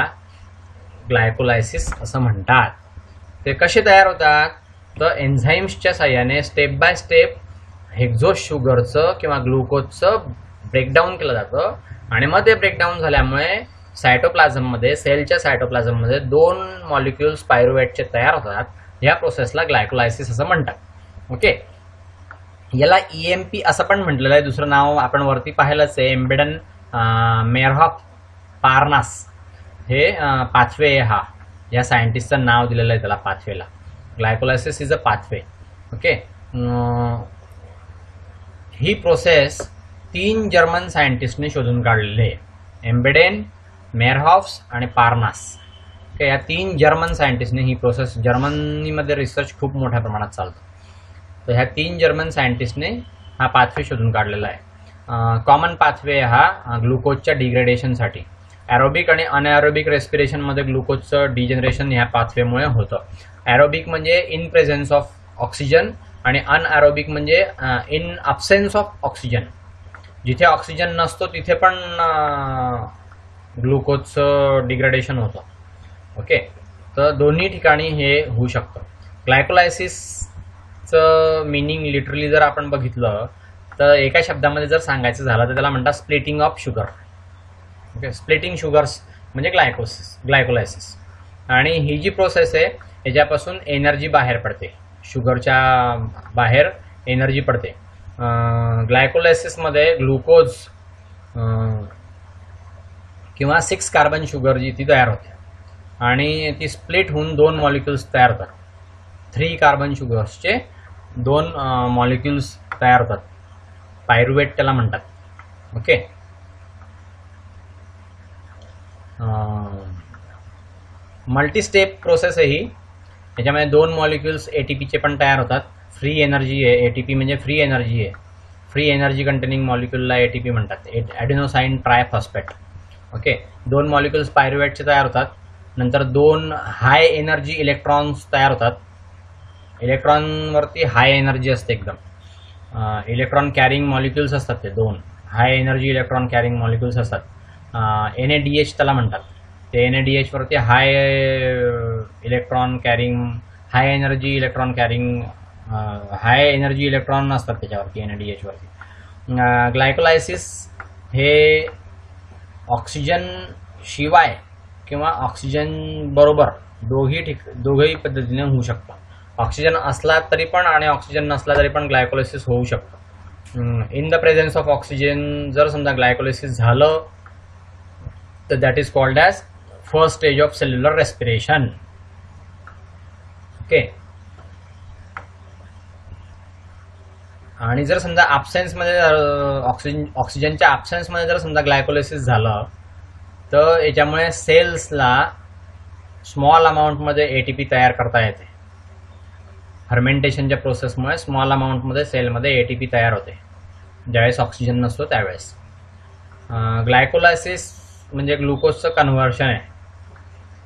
ग्लायकोलायसिस असं म्हणतात. ते कसे तयार होतात तर एन्झाईम्सच्या साह्याने स्टेप बाय स्टेप हेक्झोस शुगरचं किंवा ग्लुकोजचं ब्रेकडाऊन केलं जातं. आणि मग ते ब्रेकडाऊन झाल्यामुळे सायटोप्लाझममध्ये, सेलच्या सायटोप्लाझममध्ये 2 मॉलिक्युल्स पायरुवेटचे तयार होतात. या प्रोसेसला ग्लायकोलायसिस असं म्हणतात. ओके, याला EMP असं पण म्हटलेलं आहे. दुसरं नाव आपण वरती पाहिलंच आहे, एम्बेडन मेरहॉफ पार्नास हे पाथवे. हा या सायंटिस्टचं नाव दिलेलं आहे त्याला पाथवेला. Glycolysis is a pathway. Okay, ही प्रोसेस 3 जर्मन सायंटिस्टने शोधून काढलेली आहे, एम्बेडेन, मेरहॉफ्स आणि पार्नास. ओके, या 3 जर्मन सायंटिस्टने ही प्रोसेस, जर्मनीमध्ये रिसर्च खूप मोठ्या प्रमाणात चालतो. तर ह्या 3 जर्मन सायंटिस्टने हा पाथवे शोधून काढलेला आहे. कॉमन पाथवे हा ग्लुकोजच्या डिग्रेडेशनसाठी. ॲरोबिक आणि अनॲरोबिक रेस्पिरेशनमध्ये ग्लुकोजचं डिजनरेशन ह्या पाथवेमुळे होतं. ॲरोबिक म्हणजे इन प्रेझेन्स ऑफ ऑक्सिजन आणि अनॲरोबिक म्हणजे इन अब्सेन्स ऑफ ऑक्सिजन. जिथे ऑक्सिजन नसतो तिथे पण ग्लुकोजचं डिग्रेडेशन होतं. ओके, तर दोन्ही ठिकाणी हे होऊ शकतं. ग्लायकोलायसिसचं मिनिंग लिटरली जर आपण बघितलं तर एका शब्दामध्ये जर सांगायचं झालं तर त्याला म्हणतात splitting of sugar. Okay, splitting sugars म्हणजे ग्लायकोलायसिस. आणि ही जी प्रोसेस आहे याच्यापासून एनर्जी बाहेर पडते, शुगरच्या बाहेर एनर्जी पडते. ग्लायकोलायसिसमध्ये ग्लुकोज किंवा 6 कार्बन शुगर जी ती तयार होते आणि ती स्प्लिट होऊन 2 मॉलिक्युल्स तयार होतात. 3 कार्बन शुगर्सचे 2 मॉलिक्युल्स तयार होतात, पायरुवेट त्याला म्हणतात. ओके, मल्टी स्टेप प्रोसेस आहे ही. याच्यामध्ये 2 मॉलिक्युल्स ATPचे पण तयार होतात. फ्री एनर्जी आहे, ATP म्हणजे फ्री एनर्जी आहे. फ्री एनर्जी कंटेनिंग मॉलिक्युलला ATP म्हणतात, ॲडेनोसाईन ट्रायफॉस्फेट. ओके, 2 मॉलिक्युल्स पायरुवेटचे तयार होतात. नंतर 2 हाय एनर्जी इलेक्ट्रॉन्स तयार होतात. इलेक्ट्रॉनवरती हाय एनर्जी असते एकदम. इलेक्ट्रॉन कॅरिंग मॉलिक्युल्स असतात ते 2 high energy electron carrying molecules असतात. NADH त्याला म्हणतात. ते NADH वरती हाय एनर्जी इलेक्ट्रॉन असतात त्याच्यावरती, NADH वरती. ग्लायकोलायसिस हे ऑक्सिजन शिवाय किंवा ऑक्सिजन बरोबर दोघही पद्धतीने होऊ शकतं. ऑक्सिजन असला तरी पण आणि ऑक्सिजन नसला तरी पण ग्लायकोलायसिस होऊ शकतं. In the presence of oxygen जर समजा ग्लायकोलायसिस झालं तर that is called as first stage of cellular respiration. Okay, आणि जर समजा ॲब्सेन्समध्ये ऑक्सिजनच्या ॲब्सेन्समध्ये जर समजा ग्लायकोलायसिस झालं तर याच्यामुळे सेल्सला स्मॉल अमाऊंटमध्ये ATP तयार करता येते. फर्मेंटेशनच्या प्रोसेसमुळे स्मॉल अमाऊंटमध्ये सेलमध्ये ATP तयार होते ज्यावेळेस ऑक्सिजन नसतो त्यावेळेस. ग्लायकोलायसिस म्हणजे ग्लुकोजचं कन्व्हर्शन आहे.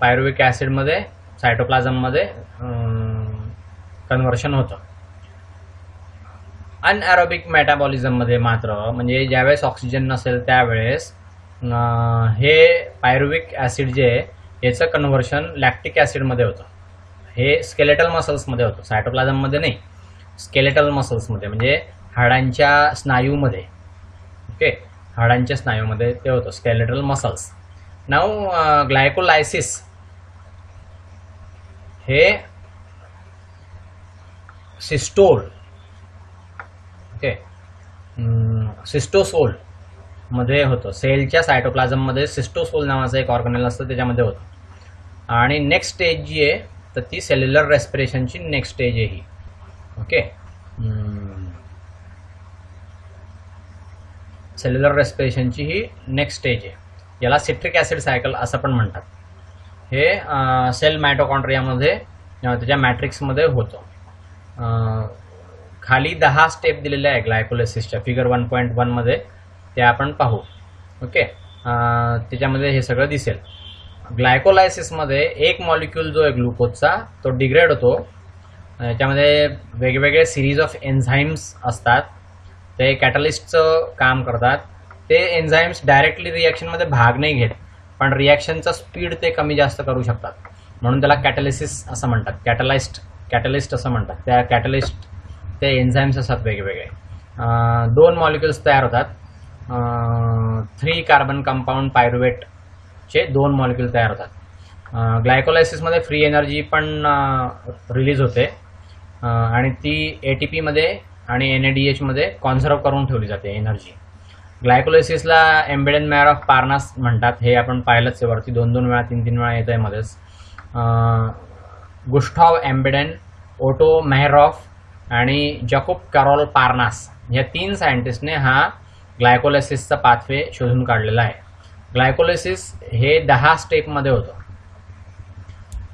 पायरुविक ॲसिडमध्ये सायटोप्लाझममध्ये कन्व्हर्शन होतं. अनॲरोबिक मेटाबॉलिझममध्ये मात्र म्हणजे ज्यावेळेस ऑक्सिजन नसेल त्यावेळेस हे पायरुविक ॲसिड जे आहे याचं कन्व्हर्शन लॅक्टिक ॲसिडमध्ये होतं. हे स्केलेटल मसल्समध्ये होतं, सायटोप्लाझममध्ये नाही, स्केलेटल मसल्समध्ये म्हणजे हाडांच्या स्नायूमध्ये. ओके, हाडांच्या स्नायूमध्ये ते होतं, स्केलेटल मसल्स. नाऊ ग्लायकोलायसिस हे सिस्टोल, ओके, सिस्टोसोल मध्ये होतं. सेलच्या सायटोप्लाझममध्ये सिस्टोसोल नावाचं एक ऑर्गनेल असतं, त्याच्यामध्ये होतं. आणि नेक्स्ट स्टेज जी आहे तर ती सेल्युलर रेस्पिरेशनची नेक्स्ट स्टेज आहे ही. ओके, सेल्युलर रेस्पिरेशनची ही नेक्स्ट स्टेज आहे. याला सिट्रिक ॲसिड सायकल असं पण म्हणतात. हे सेल मायटोकॉन्ड्रियामध्ये त्याच्या मॅट्रिक्समध्ये होतं. खाली 10 स्टेप दिलेल्या आहे ग्लायकोलायसिसच्या फिगर 1.1 मध्ये, ते आपण पाहू. ओके, त्याच्यामध्ये हे सगळं दिसेल. ग्लायकोलायसिसमध्ये एक मॉलिक्यूल जो आहे ग्लुकोजचा तो डिग्रेड होतो. याच्यामध्ये वेगवेगळे सिरीज ऑफ एन्झाईम्स असतात, ते कॅटलिस्टचं काम करतात. ते एन्झाईम्स डायरेक्टली रिॲक्शनमध्ये भाग नाही घेत, पण रिॲक्शनचा स्पीड ते कमी जास्त करू शकतात, म्हणून त्याला कॅटलिसिस असं म्हणतात. कॅटलिस्ट असं म्हणतात. त्या कॅटलिस्ट ते एन्झाईम्स असतात वेगवेगळे. 2 मॉलिक्युल्स तयार होतात. 3 कार्बन कंपाऊंड पायरुवेटचे 2 मॉलिक्यूल तयार होतात. ग्लायकोलायसिसमध्ये फ्री एनर्जी पण रिलीज होते आणि ती ATPमध्ये आणि NADH मध्ये कॉन्झर्व करून ठेवली जाते एनर्जी. ग्लायकोलायसिसला एम्बेडेड मेअर ऑफ पार्नास म्हणतात. हे आपण पाहिलंच आहे वरती 2-2 वेळा 3-3 वेळा येत आहे मध्येच. गुस्टॉव एम्बेडेन, ओटो मेहरॉफ आणि जॅकोब कॅरोल पार्नास या 3 सायंटिस्टने हा ग्लायकोलायसिसचा पाथवे शोधून काढलेला आहे. ग्लायकोलायसिस हे 10 स्टेपमध्ये होतं.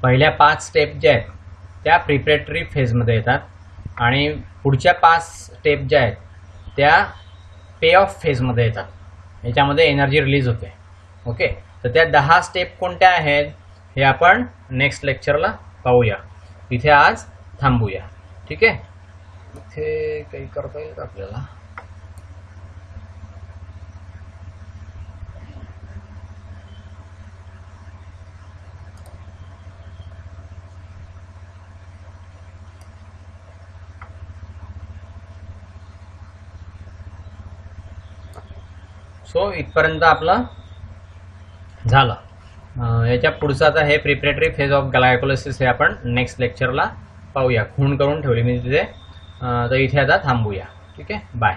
पहिल्या 5 स्टेप ज्या आहेत त्या प्रिपरेटरी फेजमध्ये येतात आणि पुढच्या 5 स्टेप ज्या आहेत त्या पे ऑफ फेजमध्ये येतात. याच्यामध्ये एनर्जी रिलीज होते. ओके, तर त्या 10 स्टेप कोणत्या आहेत हे आपण नेक्स्ट लेक्चरला पाहूया. इथे आज थांबूया. ठीक आहे, इथे काही करता येईल का आपल्याला? सो इथपर्यंत आपलं झालं. याच्या पुढचं आता हे प्रिपरेटरी फेज ऑफ ग्लायकोलायसिस हे आपण नेक्स्ट लेक्चरला पाहूया. खूण करून ठेवली मी तिथे. तर इथे आता थांबूया. ठीक आहे, बाय.